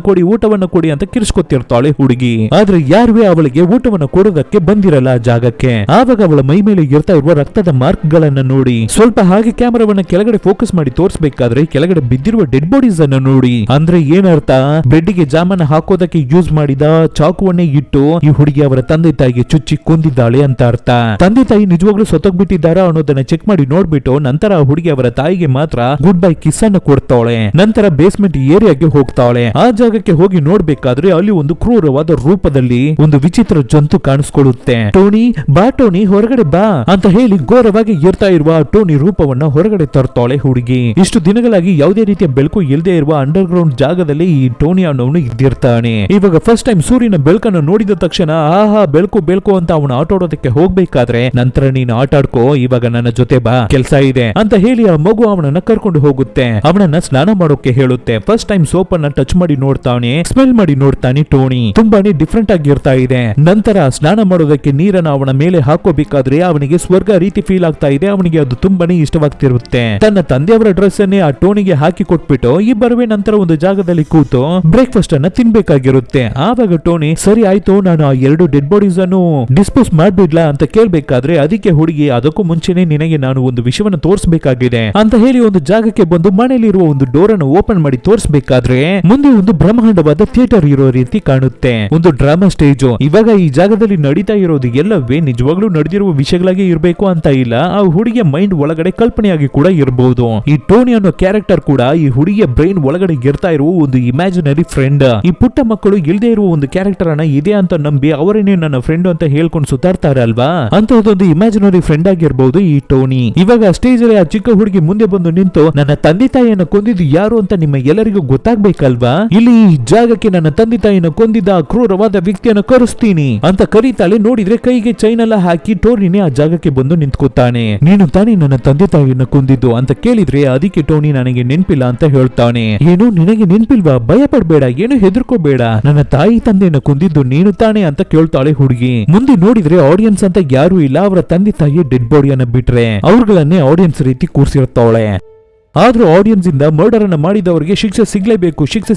ಕೊಡಿ ಅಂತ ಕಿರ್ಸ್ಕೊತಿರ್ತಾಳೆ ಹುಡುಗಿ. ಆದ್ರೆ ಯಾರುವೇ ಅವಳಿಗೆ ಊಟವನ್ನ ಕೊಡೋದಕ್ಕೆ ಬಂದಿರಲ್ಲ ಜಾಗಕ್ಕೆ. ಆವಾಗ ಅವಳ ಮೈ ಮೇಲೆ ಇರ್ತಾ ಇರುವ ರಕ್ತದ ಮಾರ್ಕ್ ಗಳನ್ನ ನೋಡಿ ಸ್ವಲ್ಪ ಹಾಗೆ ಕ್ಯಾಮರಾವನ್ನ ಕೆಳಗಡೆ ಫೋಕಸ್ ಮಾಡಿ ತೋರಿಸಬೇಕಾದ್ರೆ ಕೆಳಗಡೆ ಬಿದ್ದಿರುವ ಡೆಡ್ ಬಾಡೀಸ್ ಅನ್ನು ನೋಡಿ. ಅಂದ್ರೆ ಏನರ್ಥ, ಬ್ರೆಡ್ ಗೆ ಜಾಮನ್ನ ಹಾಕೋದಕ್ಕೆ ಯೂಸ್ ಮಾಡಿದ ಚಾಕುವನ್ನೇ ಇಟ್ಟು ಈ ಹುಡುಗಿ ಅವರ ತಂದೆ ತಾಯಿಗೆ ಚುಚ್ಚಿ ಕೊಂದಿದ್ದಾಳೆ ಅಂತ ಅರ್ಥ. ತಂದೆ ತಾಯಿ ನಿಜವಾಗ್ಲೂ ಸತ್ತೋಗ್ಬಿಟ್ಟಿದ್ದಾರಾ ಅನ್ನೋದನ್ನ ಚೆಕ್ ಮಾಡಿ ನೋಡ್ಬಿಟ್ಟು ನಂತರ ಆ ಹುಡುಗಿ ಅವರ ತಾಯಿಗೆ ಮಾತ್ರ ಗುಡ್ ಬೈ ಕಿಸ್ ಅನ್ನು ಕೊಡ್ತಾಳೆ. ನಂತರ ಬೇಸ್ಮೆಂಟ್ ಏರಿಯಾಗೆ ಹೋಗ್ತಾಳೆ. ಆ ಜಾಗಕ್ಕೆ ಹೋಗಿ ನೋಡ್ಬೇಕಾದ್ರೆ ಅಲ್ಲಿ ಒಂದು ಕ್ರೂರವಾದ ರೂಪದಲ್ಲಿ ಒಂದು ವಿಚಿತ್ರ ಜಂತು ಕಾಣಿಸ್ಕೊಳ್ಳುತ್ತೆ. ಟೋನಿ ಬಾ, ಟೋನಿ ಹೊರಗಡೆ ಬಾ ಅಂತ ಹೇಳಿ ಘೋರವಾಗಿ ಏರ್ತಾ ಇರುವ ಟೋನಿ ರೂಪವನ್ನ ಹೊರಗಡೆ ತರ್ತಾಳೆ ಹುಡುಗಿ. ಇಷ್ಟು ದಿನಗಳಾಗಿ ಯಾವುದೇ ರೀತಿಯ ಬೆಳಕು ಇಲ್ಲದೆ ಇರುವ ಅಂಡರ್ ಗ್ರೌಂಡ್ ಜಾಗದಲ್ಲಿ ಈ ಟೋನಿ ಅನ್ನೋನು ಇದ್ದಿರ್ತಾನೆ. ಇವಾಗ ಫಸ್ಟ್ ಟೈಮ್ ಸೂರ್ಯನ ಬೆಳಕನ್ನು ನೋಡಿದ ತಕ್ಷಣ ಆಹಾ ಬೆಳಕು ಅಂತ ಅವನು ಆಟ ಆಡೋದಕ್ಕೆ ಹೋಗ್ಬೇಕಾದ್ರೆ ನಂತರ ನೀನು ಆಟ ಆಡ್ಕೋ, ಇವಾಗ ನನ್ನ ಜೊತೆ ಬಾ, ಕೆಲಸ ಇದೆ ಅಂತ ಹೇಳಿ ಆ ಮಗು ಅವನನ್ನ ಕರ್ಕೊಂಡು ಹೋಗುತ್ತೆ. ಅವನನ್ನ ಸ್ನಾನ ಮಾಡೋಕೆ ಹೇಳುತ್ತೆ. ಫಸ್ಟ್ ಟೈಮ್ ಸೋಪ್ ಅನ್ನ ಟಚ್ ಮಾಡಿ ನೋಡ್ತಾನೆ, ಸ್ಮೆಲ್ ಮಾಡಿ ನೋಡ್ತಾನೆ. ಟೋನಿ ತುಂಬಾನೇ ಡಿಫ್ರೆಂಟ್ ಆಗಿರ್ತಾ ಇದೆ. ನಂತರ ಸ್ನಾನ ಮಾಡೋದಕ್ಕೆ ನೀರನ್ನ ಅವನ ಮೇಲೆ ಹಾಕೋಬೇಕಾದ್ರೆ ಅವನಿಗೆ ಸ್ವರ್ಗ ರೀತಿ ಫೀಲ್ ಆಗ್ತಾ ಇದೆ. ಅವನಿಗೆ ಅದು ತುಂಬಾನೇ ಇಷ್ಟವಾಗ್ತಿರುತ್ತೆ. ತನ್ನ ತಂದೆಯವರ ಡ್ರೆಸ್ ಅನ್ನೇ ಆ ಟೋನಿಗೆ ಹಾಕಿ ಕೊಟ್ಬಿಟ್ಟು ಇಬ್ಬರುವೆ ನಂತರ ಒಂದು ಜಾಗದಲ್ಲಿ ಕೂತು ಬ್ರೇಕ್ಫಾಸ್ಟ್ ಅನ್ನ ತಿನ್ಬೇಕಾಗಿರುತ್ತೆ. ಆವಾಗ ಟೋನಿ ಸರಿ ಆಯ್ತು, ನಾನು ಆ 2 ಡೆಡ್ ಬಾಡೀಸ್ ಅನ್ನು ಡಿಸ್ಪೋಸ್ ಮಾಡ್ಬಿಡ್ಲಾ ಅಂತ ಕೇಳ್ಬೇಕಾದ್ರೆ ಅದಕ್ಕೆ ಹುಡುಗಿ ಅದಕ್ಕೂ ಮುಂಚೆನೆ ನಿನಗೆ ನಾನು ಒಂದು ವಿಷಯವನ್ನು ತೋರಿಸಬೇಕಾಗಿದೆ ಅಂತ ಹೇಳಿ ಒಂದು ಜಾಗಕ್ಕೆ ಬಂದು ಮನೆಯಲ್ಲಿರುವ ಒಂದು ಡೋರ್ ಅನ್ನು ಓಪನ್ ಮಾಡಿ ತೋರಿಸಬೇಕಾದ್ರೆ ಮುಂದೆ ಒಂದು ಬ್ರಹ್ಮಾಂಡವಾದ ಥಿಯೇಟರ್ ಇರೋ ರೀತಿ ಕಾಣುತ್ತೆ, ಒಂದು ಡ್ರಾಮಾ ಸ್ಟೇಜ್. ಇವಾಗ ಈ ಜಾಗದಲ್ಲಿ ನಡೀತಾ ಇರೋದು ಎಲ್ಲವೇ ನಿಜವಾಗ್ಲೂ ನಡೆದಿರುವ ವಿಷಯಗಳಾಗಿ ಇರಬೇಕು ಅಂತ ಇಲ್ಲ. ಆ ಹುಡುಗಿಯ ಮೈಂಡ್ ಒಳಗಡೆ ಕಲ್ಪನೆಯಾಗಿ ಕೂಡ ಇರಬಹುದು. ಈ ಟೋನಿ ಅನ್ನೋ ಕ್ಯಾರೆಕ್ಟರ್ ಕೂಡ ಈ ಹುಡುಗಿಯ ಬ್ರೈನ್ ಒಳಗಡೆ ಇರ್ತಾ ಇರುವ ಒಂದು ಇಮ್ಯಾಜಿನರಿ ಫ್ರೆಂಡ್. ಈ ಪುಟ್ಟ ಮಕ್ಕಳು ಇಲ್ಲದೆ ಇರುವ ಒಂದು ಕ್ಯಾರೆಕ್ಟರ್ ಅನ್ನ ಇದೆ ಅಂತ ನಂಬಿ ಅವರೇನೇ ನನ್ನ ಫ್ರೆಂಡ್ ಅಂತ ಹೇಳ್ಕೊಂಡು ಸುತ್ತಾಡ್ತಾರೆ ಅಲ್ವಾ, ಅಂತಹದೊಂದು ಇಮ್ಯಾಜಿನರಿ ಫ್ರೆಂಡ್ ಆಗಿರ್ಬಹುದು ಈ ಟೋನಿ. ಇವಾಗ ಸ್ಟೇಜ್ ಅಲ್ಲಿ ಆ ಚಿಕ್ಕ ಹುಡುಗಿ ಮುಂದೆ ಬಂದು ನಿಂತು ನನ್ನ ತಂದೆ ತಾಯಿಯನ್ನು ಕೊಂದಿದ್ದು ಯಾರು ಅಂತ ನಿಮ್ಮ ಎಲ್ಲರಿಗೂ ಗೊತ್ತಾಗ್ಬೇಕಲ್ವಾ, ಇಲ್ಲಿ ಈ ಜಾಗಕ್ಕೆ ನನ್ನ ತಂದೆ ತಾಯಿಯನ್ನು ಕೊಂದಿದ್ದ ಆ ಕ್ರೂರವಾದ ವ್ಯಕ್ತಿಯನ್ನು ಕರೆಸ್ತೀನಿ ಅಂತ ಕರೀತಾಳೆ. ನೋಡಿದ್ರೆ ಕೈಗೆ ಚೈನ್ ಎಲ್ಲ ಹಾಕಿ ಟೋನಿನೇ ಆ ಜಾಗಕ್ಕೆ ಬಂದು ನಿಂತ್ಕೊತಾನೆ. ನೀನು ತಾನೇ ನನ್ನ ತಂದೆ ತಾಯಿಯನ್ನು ಕೊಂದಿದ್ದು ಅಂತ ಕೇಳಿದ್ರೆ ಅದಕ್ಕೆ ಟೋನಿ ನನಗೆ ನೆನ್ಪಿಲ್ಲ ಅಂತ ಹೇಳ್ತಾನೆ. ಏನು ನಿನಗೆ ನೆನ್ಪಿಲ್ವಾ, ಭಯ ಪಡ್ಬೇಡ, ಏನು ಹೆದರ್ಕೋಬೇಡ, ನನ್ನ ತಾಯಿ ತಂದೆಯನ್ನು ಕೊಂದಿದ್ದು ನೀನು ತಾನೇ ಅಂತ ಕೇಳ್ತಾಳೆ ಹುಡುಗಿ. ಮುಂದೆ ನೋಡಿದ್ರೆ ಆಡಿಯನ್ಸ್ ಅಂತ ಯಾರು ಇಲ್ಲ, ಅವರ ತಂದೆ ತಾಯಿಯ ಡೆಡ್ ಬಾಡಿಯನ್ನ ಬಿಟ್ರೆ ಅವ್ರಗಳನ್ನೇ ಆಡಿಯನ್ಸ್ ರೀತಿ ಕೂರ್ಸಿರ್ತಾಳೆ. ಆದ್ರೂ ಆಡಿಯನ್ಸ್ ಇಂದ ಮರ್ಡರ್ ಅನ್ನ ಮಾಡಿದವರಿಗೆ ಶಿಕ್ಷೆ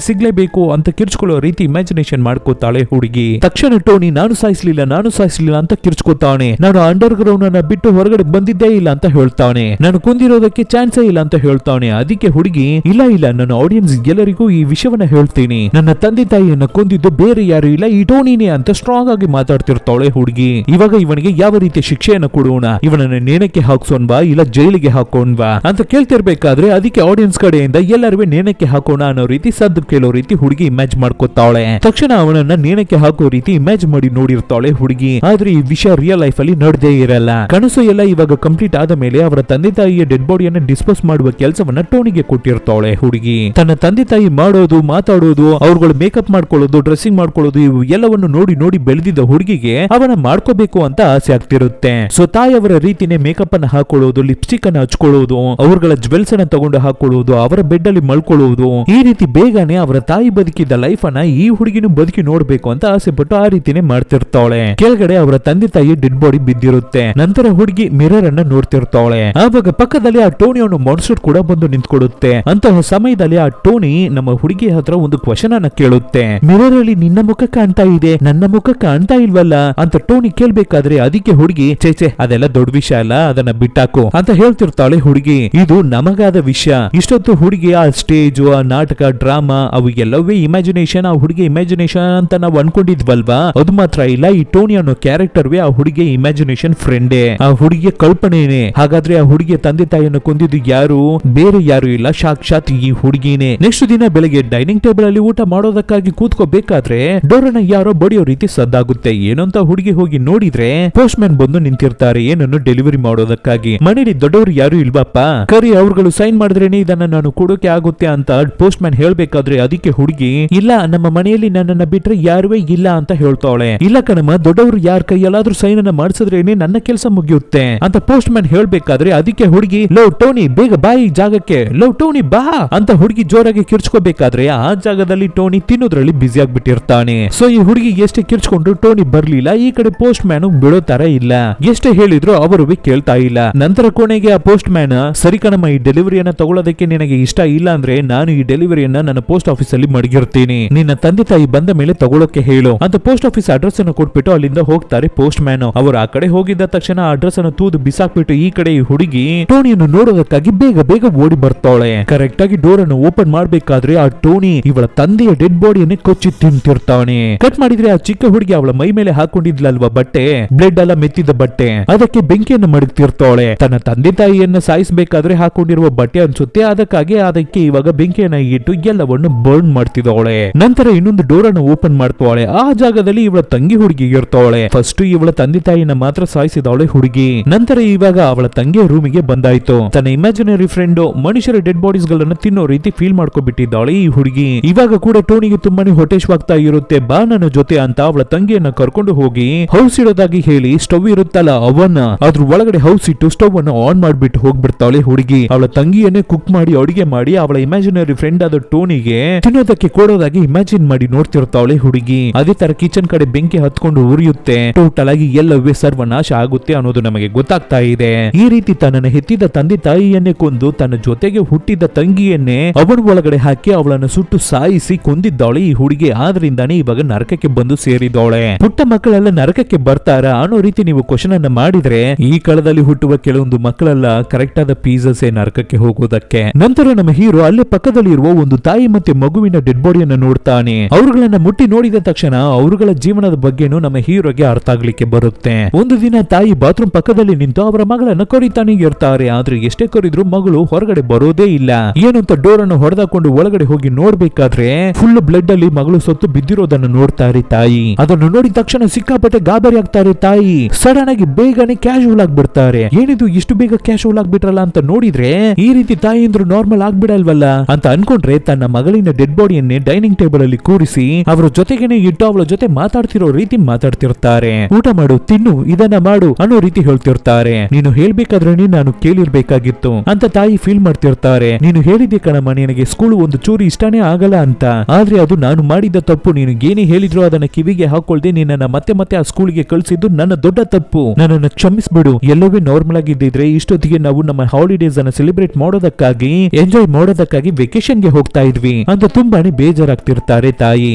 ಸಿಗ್ಲೇಬೇಕು ಅಂತ ಕಿರ್ಚ್ಕೊಳ್ಳೋ ರೀತಿ ಇಮ್ಯಾಜಿನೇಷನ್ ಮಾಡ್ಕೋತಾಳೆ ಹುಡುಗಿ. ತಕ್ಷಣ ಟೋನಿ ನಾನು ಸಾಯಿಸ್ಲಿಲ್ಲ ಅಂತ ಕಿರ್ಚ್ಕೋತಾನೆ. ನಾನು ಅಂಡರ್ ಗ್ರೌಂಡ್ ಅನ್ನ ಬಿಟ್ಟು ಹೊರಗಡೆ ಬಂದಿದ್ದೇ ಇಲ್ಲ ಅಂತ ಹೇಳ್ತಾನೆ. ನಾನು ಕೊಂದಿರೋದಕ್ಕೆ ಚಾನ್ಸೇ ಇಲ್ಲ ಅಂತ ಹೇಳ್ತಾನೆ. ಅದಕ್ಕೆ ಹುಡುಗಿ ಇಲ್ಲ ನಾನು ಆಡಿಯನ್ಸ್ ಎಲ್ಲರಿಗೂ ಈ ವಿಷಯವನ್ನ ಹೇಳ್ತೀನಿ, ನನ್ನ ತಂದೆ ತಾಯಿಯನ್ನ ಕೊಂದಿದ್ದು ಬೇರೆ ಯಾರು ಇಲ್ಲ, ಈ ಟೋನಿನೇ ಅಂತ ಸ್ಟ್ರಾಂಗ್ ಆಗಿ ಮಾತಾಡ್ತಿರ್ತಾಳೆ ಹುಡುಗಿ. ಇವಾಗ ಇವನಿಗೆ ಯಾವ ರೀತಿಯ ಶಿಕ್ಷೆಯನ್ನು ಕೊಡೋಣ, ಇವನನ್ನ ನೇಣಕ್ಕೆ ಹಾಕ್ಸೋನ್ವಾ ಇಲ್ಲ ಜೈಲಿಗೆ ಹಾಕೋನ್ವಾ ಅಂತ ಕೇಳ್ತಿರ್ಬೇಕಾದ್ರೆ ಅದಕ್ಕೆ ಆಡಿಯನ್ಸ್ ಕಡೆಯಿಂದ ಎಲ್ಲರೂ ನೇಣಕ್ಕೆ ಹಾಕೋಣ ಅನ್ನೋ ರೀತಿ ಸದ್ದು ಕೇಳೋ ರೀತಿ ಹುಡುಗಿ ಇಮ್ಯಾಜ್ ಮಾಡ್ಕೋತಾಳೆ. ತಕ್ಷಣ ಅವನನ್ನ ನೇಣಕ್ಕೆ ಹಾಕೋ ರೀತಿ ಇಮ್ಯಾಜ್ ಮಾಡಿ ನೋಡಿರ್ತಾಳೆ ಹುಡುಗಿ. ಆದ್ರೆ ಈ ವಿಷಯ ರಿಯಲ್ ಲೈಫ್ ಅಲ್ಲಿ ನಡೆದೇ ಇರಲ್ಲ. ಕನಸು ಎಲ್ಲ ಇವಾಗ ಕಂಪ್ಲೀಟ್ ಆದ ಮೇಲೆ ಅವರ ತಂದೆ ತಾಯಿಯ ಡೆಡ್ ಬಾಡಿಯನ್ನ ಡಿಸ್ಪೋಸ್ ಮಾಡುವ ಕೆಲಸವನ್ನ ಟೋನಿಗೆ ಕೊಟ್ಟಿರ್ತಾಳೆ ಹುಡುಗಿ. ತನ್ನ ತಂದೆ ತಾಯಿ ಮಾಡೋದು, ಮಾತಾಡೋದು, ಅವ್ರುಗಳು ಮೇಕಪ್ ಮಾಡ್ಕೊಳ್ಳೋದು, ಡ್ರೆಸ್ಸಿಂಗ್ ಮಾಡ್ಕೊಳ್ಳೋದು, ಇವು ಎಲ್ಲವನ್ನು ನೋಡಿ ಬೆಳೆದಿದ್ದ ಹುಡುಗಿಗೆ ಅವನ ಮಾಡ್ಕೋಬೇಕು ಅಂತ ಆಸೆ ಆಗ್ತಿರುತ್ತೆ. ಸೊ ತಾಯಿಯವರ ರೀತಿನೇ ಮೇಕಪ್ ಅನ್ನ ಹಾಕೊಳ್ಳೋದು, ಲಿಪ್ಸ್ಟಿಕ್ ಅನ್ನ ಹಚ್ಕೊಳ್ಳೋದು, ಅವ್ರಗಳ ಜ್ವೆಲ್ಸ್ ಅನ್ನ ತಗೊಂಡು ಹಾಕೊಳ್ಳುವುದು, ಅವರ ಬೆಡ್ ಅಲ್ಲಿ ಮಲ್ಕೊಳ್ಳುವುದು, ಈ ರೀತಿ ಬೇಗನೆ ಅವರ ತಾಯಿ ಬದುಕಿದ್ದ ಲೈಫ್ ಅನ್ನ ಈ ಹುಡುಗಿನೂ ಬದುಕಿ ನೋಡ್ಬೇಕು ಅಂತ ಆಸೆ ಪಟ್ಟು ಆ ರೀತಿನೇ ಮಾಡ್ತಿರ್ತಾಳೆ. ಕೆಳಗಡೆ ಅವರ ತಂದೆ ತಾಯಿ ಡೆಡ್ ಬಾಡಿ ಬಿದ್ದಿರುತ್ತೆ. ನಂತರ ಹುಡುಗಿ ಮಿರರ್ ಅನ್ನ ನೋಡ್ತಿರ್ತಾಳೆ. ಆವಾಗ ಪಕ್ಕದಲ್ಲಿ ಆ ಟೋನಿ ಅನ್ನೋ ಮಾನ್ಸ್ಟರ್ ಕೂಡ ಬಂದು ನಿಂತ್ಕೊಡುತ್ತೆ. ಅಂತಹ ಸಮಯದಲ್ಲಿ ಆ ಟೋನಿ ನಮ್ಮ ಹುಡುಗಿ ಹತ್ರ ಒಂದು ಕ್ವಶನ್ ಅನ್ನ ಕೇಳುತ್ತೆ. ಮಿರರ್ ಅಲ್ಲಿ ನಿನ್ನ ಮುಖ ಕಾಣ್ತಾ ಇದೆ, ನನ್ನ ಮುಖ ಕಾಣ್ತಾ ಇಲ್ವಲ್ಲ ಅಂತ ಟೋನಿ ಕೇಳ್ಬೇಕಾದ್ರೆ ಅದಕ್ಕೆ ಹುಡುಗಿ ಚೇಚೆ ಅದೆಲ್ಲ ದೊಡ್ಡ ವಿಷಯ ಅಲ್ಲ, ಅದನ್ನ ಬಿಟ್ಟಾಕು ಅಂತ ಹೇಳ್ತಿರ್ತಾಳೆ ಹುಡುಗಿ. ಇದು ನಮಗಾದ ವಿಷಯ. ಇಷ್ಟೊತ್ತು ಹುಡುಗಿ ಆ ಸ್ಟೇಜ್, ಆ ನಾಟಕ, ಡ್ರಾಮಾ ಅವು ಎಲ್ಲವೇ ಇಮ್ಯಾಜಿನೇಷನ್, ಆ ಹುಡುಗಿ ಇಮ್ಯಾಜಿನೇಷನ್ ಅಂತ ನಾವು ಅನ್ಕೊಂಡಿದ್ವಲ್ವಾ, ಅದು ಮಾತ್ರ ಇಲ್ಲ. ಈ ಟೋನಿ ಅನ್ನೋ ಕ್ಯಾರೆಕ್ಟರ್ ಆ ಹುಡುಗಿ ಇಮ್ಯಾಜಿನೇಷನ್ ಫ್ರೆಂಡೇ, ಆ ಹುಡುಗಿಯ ಕಲ್ಪನೆನೇ. ಹಾಗಾದ್ರೆ ಆ ಹುಡುಗಿಯ ತಂದೆ ತಾಯಿಯನ್ನು ಕೊಂದಿದ್ದು ಯಾರು, ಬೇರೆ ಯಾರು ಇಲ್ಲ, ಸಾಕ್ಷಾತ್ ಈ ಹುಡುಗಿನೇ. ನೆಕ್ಸ್ಟ್ ದಿನ ಬೆಳಗ್ಗೆ ಡೈನಿಂಗ್ ಟೇಬಲ್ ಅಲ್ಲಿ ಊಟ ಮಾಡೋದಕ್ಕಾಗಿ ಕೂತ್ಕೋಬೇಕಾದ್ರೆ ಡೋರನ್ನ ಯಾರೋ ಬಡಿಯೋ ರೀತಿ ಸದ್ದಾಗುತ್ತೆ. ಏನಂತ ಹುಡುಗಿ ಹೋಗಿ ನೋಡಿದ್ರೆ ಪೋಸ್ಟ್ ಮ್ಯಾನ್ ಬಂದು ನಿಂತಿರ್ತಾರೆ ಏನನ್ನು ಡೆಲಿವರಿ ಮಾಡೋದಕ್ಕಾಗಿ. ಮನೇಲಿ ದೊಡ್ಡವರು ಯಾರು ಇಲ್ವಪ್ಪ, ಕರಿ ಅವ್ರುಗಳು ಸೈನ್ ಮಾಡಿದ್ರೇನೆ ಇದನ್ನ ನಾನು ಕೊಡೋಕೆ ಆಗುತ್ತೆ ಅಂತ ಪೋಸ್ಟ್ ಮ್ಯಾನ್ ಹೇಳ್ಬೇಕಾದ್ರೆ ಅದಕ್ಕೆ ಹುಡುಗಿ ಇಲ್ಲ, ನಮ್ಮ ಮನೆಯಲ್ಲಿ ನನ್ನನ್ನ ಬಿಟ್ರೆ ಯಾರುವೇ ಇಲ್ಲ ಅಂತ ಹೇಳ್ತಾಳೆ. ಇಲ್ಲ ಕಣಮ್ಮ, ದೊಡ್ಡವರು ಯಾರ ಕೈಯಲ್ಲಾದ್ರೂ ಸೈನ್ ಅನ್ನ ಮಾಡಿಸಿದ್ರೇನೆ ನನ್ನ ಕೆಲಸ ಮುಗಿಯುತ್ತೆ ಅಂತ ಪೋಸ್ಟ್ ಮ್ಯಾನ್ ಹೇಳ್ಬೇಕಾದ್ರೆ ಅದಕ್ಕೆ ಹುಡುಗಿ ಲೋ ಟೋನಿ ಬೇಗ ಬಾ ಈ ಜಾಗಕ್ಕೆ, ಲೋ ಟೋನಿ ಬಾ ಅಂತ ಹುಡುಗಿ ಜೋರಾಗಿ ಕಿರ್ಚ್ಕೋಬೇಕಾದ್ರೆ ಆ ಜಾಗದಲ್ಲಿ ಟೋನಿ ತಿನ್ನೋದ್ರಲ್ಲಿ ಬ್ಯುಸಿ ಆಗ್ಬಿಟ್ಟಿರ್ತಾನೆ. ಸೊ ಈ ಹುಡುಗಿ ಎಷ್ಟೇ ಕಿರ್ಚ್ಕೊಂಡ್ರು ಟೋನಿ ಬರ್ಲಿಲ್ಲ. ಈ ಕಡೆ ಪೋಸ್ಟ್ ಮ್ಯಾನ್ ಬಿಡೋ ತರ ಇಲ್ಲ, ಎಷ್ಟೇ ಹೇಳಿದ್ರು ಅವರು ಕೇಳ್ತಾ ಇಲ್ಲ. ನಂತರ ಕೊನೆಗೆ ಆ ಪೋಸ್ಟ್ ಮ್ಯಾನ್ ಸರಿ ಕಣಮ್ಮ, ಈ ಡೆಲಿವರಿಯನ್ನ ತಗೊಳ್ಳೋದಕ್ಕೆ ನಿನಗೆ ಇಷ್ಟ ಇಲ್ಲ ಅಂದ್ರೆ ನಾನು ಈ ಡೆಲಿವರಿಯನ್ನ ನನ್ನ ಪೋಸ್ಟ್ ಆಫೀಸ್ ಅಲ್ಲಿ ಮಡಗಿರ್ತೀನಿ, ನಿನ್ನ ತಂದೆ ತಾಯಿ ಬಂದ ಮೇಲೆ ತಗೊಳ್ಳೋಕೆ ಹೇಳು ಅಂತ ಪೋಸ್ಟ್ ಆಫೀಸ್ ಅಡ್ರೆಸ್ ಅನ್ನು ಕೊಟ್ಬಿಟ್ಟು ಅಲ್ಲಿಂದ ಹೋಗ್ತಾರೆ ಪೋಸ್ಟ್ ಮ್ಯಾನ್. ಅವರು ಆ ಕಡೆ ಹೋಗಿದ್ದ ತಕ್ಷಣ ಅಡ್ರೆಸ್ ಅನ್ನು ತೂದು ಬಿಸಾಕ್ಬಿಟ್ಟು ಈ ಕಡೆ ಈ ಹುಡುಗಿ ಟೋನಿಯನ್ನು ನೋಡೋದಕ್ಕಾಗಿ ಬೇಗ ಓಡಿ ಬರ್ತಾಳೆ. ಕರೆಕ್ಟ್ ಆಗಿ ಡೋರ್ ಅನ್ನು ಓಪನ್ ಮಾಡ್ಬೇಕಾದ್ರೆ ಆ ಟೋನಿ ಇವಳ ತಂದೆಯ ಡೆಡ್ ಬಾಡಿಯನ್ನೇ ಕೊಚ್ಚಿ ತಿಂತಿರ್ತಾನೆ. ಕಟ್ ಮಾಡಿದ್ರೆ ಆ ಚಿಕ್ಕ ಹುಡುಗಿ ಅವಳ ಮೈ ಮೇಲೆ ಹಾಕೊಂಡಿದ್ಲಲ್ವಾ ಬಟ್ಟೆ, ಬ್ಲಡ್ ಎಲ್ಲ ಮೆತ್ತಿದ ಬಟ್ಟೆ, ಅದಕ್ಕೆ ಬೆಂಕಿಯನ್ನು ಮಡಗ್ತಿರ್ತಾಳೆ. ತನ್ನ ತಂದೆ ತಾಯಿಯನ್ನ ಸಾಯಿಸಬೇಕಾದ್ರೆ ಹಾಕೊಂಡಿರುವ ಬಟ್ಟೆ ಅನ್ಸುತ್ತೆ, ಅದಕ್ಕೆ ಇವಾಗ ಬೆಂಕಿಯನ್ನ ಇಟ್ಟು ಎಲ್ಲವನ್ನು ಬರ್ನ್ ಮಾಡ್ತಿದ್ದಾಳೆ. ನಂತರ ಇನ್ನೊಂದು ಡೋರ್ ಅನ್ನು ಓಪನ್ ಮಾಡ್ತಾಳೆ. ಆ ಜಾಗದಲ್ಲಿ ಇವಳ ತಂಗಿ ಹುಡುಗಿ ಇರ್ತಾಳೆ. ಫಸ್ಟ್ ಇವಳ ತಂದೆ ತಾಯಿನ ಮಾತ್ರ ಸಾಯಿಸಿದಾಳೆ ಹುಡುಗಿ. ನಂತರ ಇವಾಗ ಅವಳ ತಂಗಿಯ ರೂಮಿಗೆ ಬಂದಾಯ್ತು. ತನ್ನ ಇಮ್ಯಾಜಿನರಿ ಫ್ರೆಂಡ್ ಮನುಷ್ಯರ ಡೆಡ್ ಬಾಡೀಸ್ ಗಳನ್ನ ತಿನ್ನೋ ರೀತಿ ಫೀಲ್ ಮಾಡ್ಕೊಬಿಟ್ಟಿದ್ದಾಳೆ ಈ ಹುಡುಗಿ. ಇವಾಗ ಕೂಡ ಟೋನಿಗೆ ತುಂಬಾನೇ ಹೊಟ್ಟೆಶ್ವಾಗ್ತಾ ಇರುತ್ತೆ. ಬಾ ನನ್ನ ಜೊತೆ ಅಂತ ಅವಳ ತಂಗಿಯನ್ನ ಕರ್ಕೊಂಡು ಹೋಗಿ ಹೌಸ್ ಇಡೋದಾಗಿ ಹೇಳಿ ಸ್ಟವ್ ಇರುತ್ತಲ್ಲ ಅವನ್ನ ಅದ್ರ ಒಳಗಡೆ ಹೌಸ್ ಇಟ್ಟು ಸ್ಟವ್ ಅನ್ನು ಆನ್ ಮಾಡ್ಬಿಟ್ಟು ಹೋಗ್ಬಿಡ್ತಾಳೆ ಹುಡುಗಿ. ಅವಳ ತಂಗಿಯನ್ನೇ ಕುಕ್ ಮಾಡಿ ಅಡಿಗೆ ಮಾಡಿ ಅವಳ ಇಮ್ಯಾಜಿನರಿ ಫ್ರೆಂಡ್ ಆದ ಟೋನಿಗೆ ತಿನ್ನೋದಕ್ಕೆ ಕೊಡೋದಾಗಿ ಇಮ್ಯಾಜಿನ್ ಮಾಡಿ ನೋಡ್ತಿರ್ತಾಳೆ ಹುಡುಗಿ. ಅದೇ ತರ ಕಿಚನ್ ಕಡೆ ಬೆಂಕಿ ಹತ್ಕೊಂಡು ಉರಿಯುತ್ತೆ. ಟೋಟಲ್ ಆಗಿ ಎಲ್ಲವೇ ಸರ್ವನಾಶ ಆಗುತ್ತೆ ಅನ್ನೋದು ನಮಗೆ ಗೊತ್ತಾಗ್ತಾ ಇದೆ. ಈ ರೀತಿ ತನ್ನನ್ನು ಹೆತ್ತಿದ ತಂದೆ ತಾಯಿಯನ್ನೇ ಕೊಂದು ತನ್ನ ಜೊತೆಗೆ ಹುಟ್ಟಿದ ತಂಗಿಯನ್ನೇ ಅವನ ಒಳಗಡೆ ಹಾಕಿ ಅವಳನ್ನು ಸುಟ್ಟು ಸಾಯಿಸಿ ಕೊಂದಿದ್ದಾಳೆ ಈ ಹುಡುಗಿ. ಆದ್ರಿಂದಾನೇ ಇವಾಗ ನರಕಕ್ಕೆ ಬಂದು ಸೇರಿದ್ದಾಳೆ. ಪುಟ್ಟ ಮಕ್ಕಳೆಲ್ಲ ನರಕಕ್ಕೆ ಬರ್ತಾರ ಅನ್ನೋ ರೀತಿ ನೀವು ಕ್ವಶನ್ ಅನ್ನ ಮಾಡಿದ್ರೆ ಈ ಕಾಲದಲ್ಲಿ ಹುಟ್ಟುವ ಕೆಲವೊಂದು ಮಕ್ಕಳೆಲ್ಲ ಕರೆಕ್ಟ್ ಆದ ಪೀಸಸ್ ನರಕಕ್ಕೆ ಹೋಗೋದಕ್ಕೆ. ನಂತರ ನಮ್ಮ ಹೀರೋ ಅಲ್ಲೇ ಪಕ್ಕದಲ್ಲಿ ಇರುವ ಒಂದು ತಾಯಿ ಮತ್ತೆ ಮಗುವಿನ ಡೆಡ್ ಬಾಡಿಯನ್ನ ನೋಡ್ತಾನೆ. ಅವರುಗಳನ್ನ ಮುಟ್ಟಿ ನೋಡಿದ ತಕ್ಷಣ ಅವರುಗಳ ಜೀವನದ ಬಗ್ಗೆನೂ ನಮ್ಮ ಹೀರೋಗೆ ಅರ್ಥ ಆಗ್ಲಿಕ್ಕೆ ಬರುತ್ತೆ. ಒಂದು ದಿನ ತಾಯಿ ಬಾತ್ರೂಮ್ ಪಕ್ಕದಲ್ಲಿ ನಿಂತು ಅವರ ಮಗಳನ್ನ ಕರೀತಾನೆ ಇರ್ತಾರೆ. ಆದ್ರೆ ಎಷ್ಟೇ ಕರೆದ್ರು ಮಗಳು ಹೊರಗಡೆ ಬರೋದೇ ಇಲ್ಲ. ಏನಂತ ಡೋರ್ ಅನ್ನು ಹೊಡೆದಾಕೊಂಡು ಒಳಗಡೆ ಹೋಗಿ ನೋಡ್ಬೇಕಾದ್ರೆ ಫುಲ್ ಬ್ಲಡ್ ಅಲ್ಲಿ ಮಗಳು ಸತ್ತು ಬಿದ್ದಿರೋದನ್ನು ನೋಡ್ತಾರೆ ತಾಯಿ. ಅದನ್ನು ನೋಡಿದ ತಕ್ಷಣ ಸಿಕ್ಕಾಪಟ್ಟೆ ಗಾಬರಿ ಆಗ್ತಾರೆ ತಾಯಿ. ಸಡನ್ ಆಗಿ ಬೇಗನೆ ಕ್ಯಾಶುವಲ್ ಆಗ್ಬಿಡ್ತಾರೆ. ಏನಿದು ಇಷ್ಟು ಬೇಗ ಕ್ಯಾಶುವಲ್ ಆಗ್ಬಿಟ್ರಲ್ಲ ಅಂತ ನೋಡಿದ್ರೆ ಈ ರೀತಿ ತಾಯಿ ಅಂದ್ರು ನಾರ್ಮಲ್ ಆಗ್ಬಿಡಲ್ವಲ್ಲ ಅಂತ ಅನ್ಕೊಂಡ್ರೆ ತನ್ನ ಮಗಳಿನ ಡೆಡ್ ಬಾಡಿಯನ್ನೇ ಡೈನಿಂಗ್ ಟೇಬಲ್ ಅಲ್ಲಿ ಕೂರಿಸಿ ಅವರ ಜೊತೆಗೇನೆ ಇಟ್ಟು ಅವಳ ಜೊತೆ ಮಾತಾಡ್ತಿರೋ ರೀತಿ ಮಾತಾಡ್ತಿರ್ತಾರೆ. ಊಟ ಮಾಡು, ತಿನ್ನು, ಇದನ್ನ ಮಾಡು ಅನ್ನೋ ರೀತಿ ಹೇಳ್ತಿರ್ತಾರೆ. ನೀನು ಹೇಳ್ಬೇಕಾದ್ರೆ ನಾನು ಕೇಳಿರ್ಬೇಕಾಗಿತ್ತು ಅಂತ ತಾಯಿ ಫೀಲ್ ಮಾಡ್ತಿರ್ತಾರೆ. ನೀನು ಹೇಳಿದ್ದೆ ಕಣಮ್ಮ, ನಿನಗೆ ಸ್ಕೂಲ್ ಒಂದು ಚೂರಿ ಇಷ್ಟನೇ ಆಗಲ್ಲ ಅಂತ. ಆದ್ರೆ ಅದು ನಾನು ಮಾಡಿದ ತಪ್ಪು. ನೀನು ಏನೇ ಹೇಳಿದ್ರು ಅದನ್ನ ಕಿವಿಗೆ ಹಾಕೊಳ್ದೆ ನಿನ್ನ ಮತ್ತೆ ಮತ್ತೆ ಆ ಸ್ಕೂಲ್ಗೆ ಕಳಿಸಿದ್ದು ನನ್ನ ದೊಡ್ಡ ತಪ್ಪು. ನನ್ನನ್ನು ಕ್ಷಮಿಸ್ಬಿಡು. ಎಲ್ಲವೇ ನಾರ್ಮಲ್ ಆಗಿದ್ದಿದ್ರೆ ಇಷ್ಟೊತ್ತಿಗೆ ನಾವು ನಮ್ಮ ಹಾಲಿಡೇಸ್ ಅನ್ನ ಸೆಲೆಬ್ರೇಟ್ ಮಾಡೋದಕ್ಕಾಗಿ ಎಂಜಾಯ್ ಮಾಡೋದಕ್ಕಾಗಿ ವೆಕೇಶನ್ಗೆ ಹೋಗ್ತಾ ಇದ್ವಿ ಅಂತ ತುಂಬಾನೇ ಬೇಜಾರಾಗ್ತಿರ್ತಾರೆ ತಾಯಿ.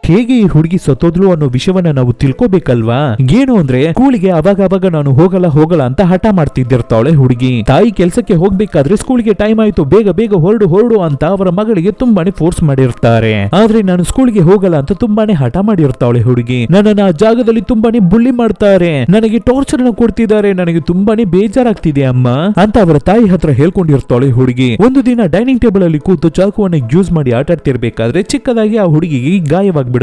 ಹೇಗೆ ಈ ಹುಡುಗಿ ಸತ್ತೋದ್ಲು ಅನ್ನೋ ವಿಷಯವನ್ನ ನಾವು ತಿಳ್ಕೋಬೇಕಲ್ವಾ. ಏನು ಅಂದ್ರೆ ಸ್ಕೂಲಿಗೆ ಅವಾಗ ನಾನು ಹೋಗಲ್ಲ ಅಂತ ಹಠ ಮಾಡ್ತಿದ್ದಿರ್ತಾಳೆ ಹುಡುಗಿ. ತಾಯಿ ಕೆಲ್ಸಕ್ಕೆ ಹೋಗ್ಬೇಕಾದ್ರೆ ಸ್ಕೂಲ್ಗೆ ಟೈಮ್ ಆಯ್ತು, ಬೇಗ ಹೊರಡು ಅಂತ ಅವರ ಮಗಳಿಗೆ ತುಂಬಾನೇ ಫೋರ್ಸ್ ಮಾಡಿರ್ತಾರೆ. ಆದ್ರೆ ನಾನು ಸ್ಕೂಲ್ಗೆ ಹೋಗಲ್ಲ ಅಂತ ತುಂಬಾನೇ ಹಠ ಮಾಡಿರ್ತಾಳೆ ಹುಡುಗಿ. ನನ್ನನ್ನ ಆ ಜಾಗದಲ್ಲಿ ತುಂಬಾನೇ ಬುಳ್ಳಿ ಮಾಡ್ತಾರೆ, ನನಗೆ ಟಾರ್ಚರ್ ಅನ್ನು ಕೊಡ್ತಿದ್ದಾರೆ, ನನಗೆ ತುಂಬಾನೇ ಬೇಜಾರಾಗ್ತಿದೆ ಅಮ್ಮ ಅಂತ ಅವರ ತಾಯಿ ಹತ್ರ ಹೇಳ್ಕೊಂಡಿರ್ತಾಳೆ ಹುಡುಗಿ. ಒಂದು ದಿನ ಡೈನಿಂಗ್ ಟೇಬಲ್ ಅಲ್ಲಿ ಕೂತು ಚಾಕುವನ್ನ ಯೂಸ್ ಮಾಡಿ ಆಟಾಡ್ತಿರ್ಬೇಕಾದ್ರೆ ಚಿಕ್ಕದಾಗಿ ಆ ಹುಡುಗಿಗೆ ಗಾಯವಾಗ್ಬಿಡುತ್ತೆ.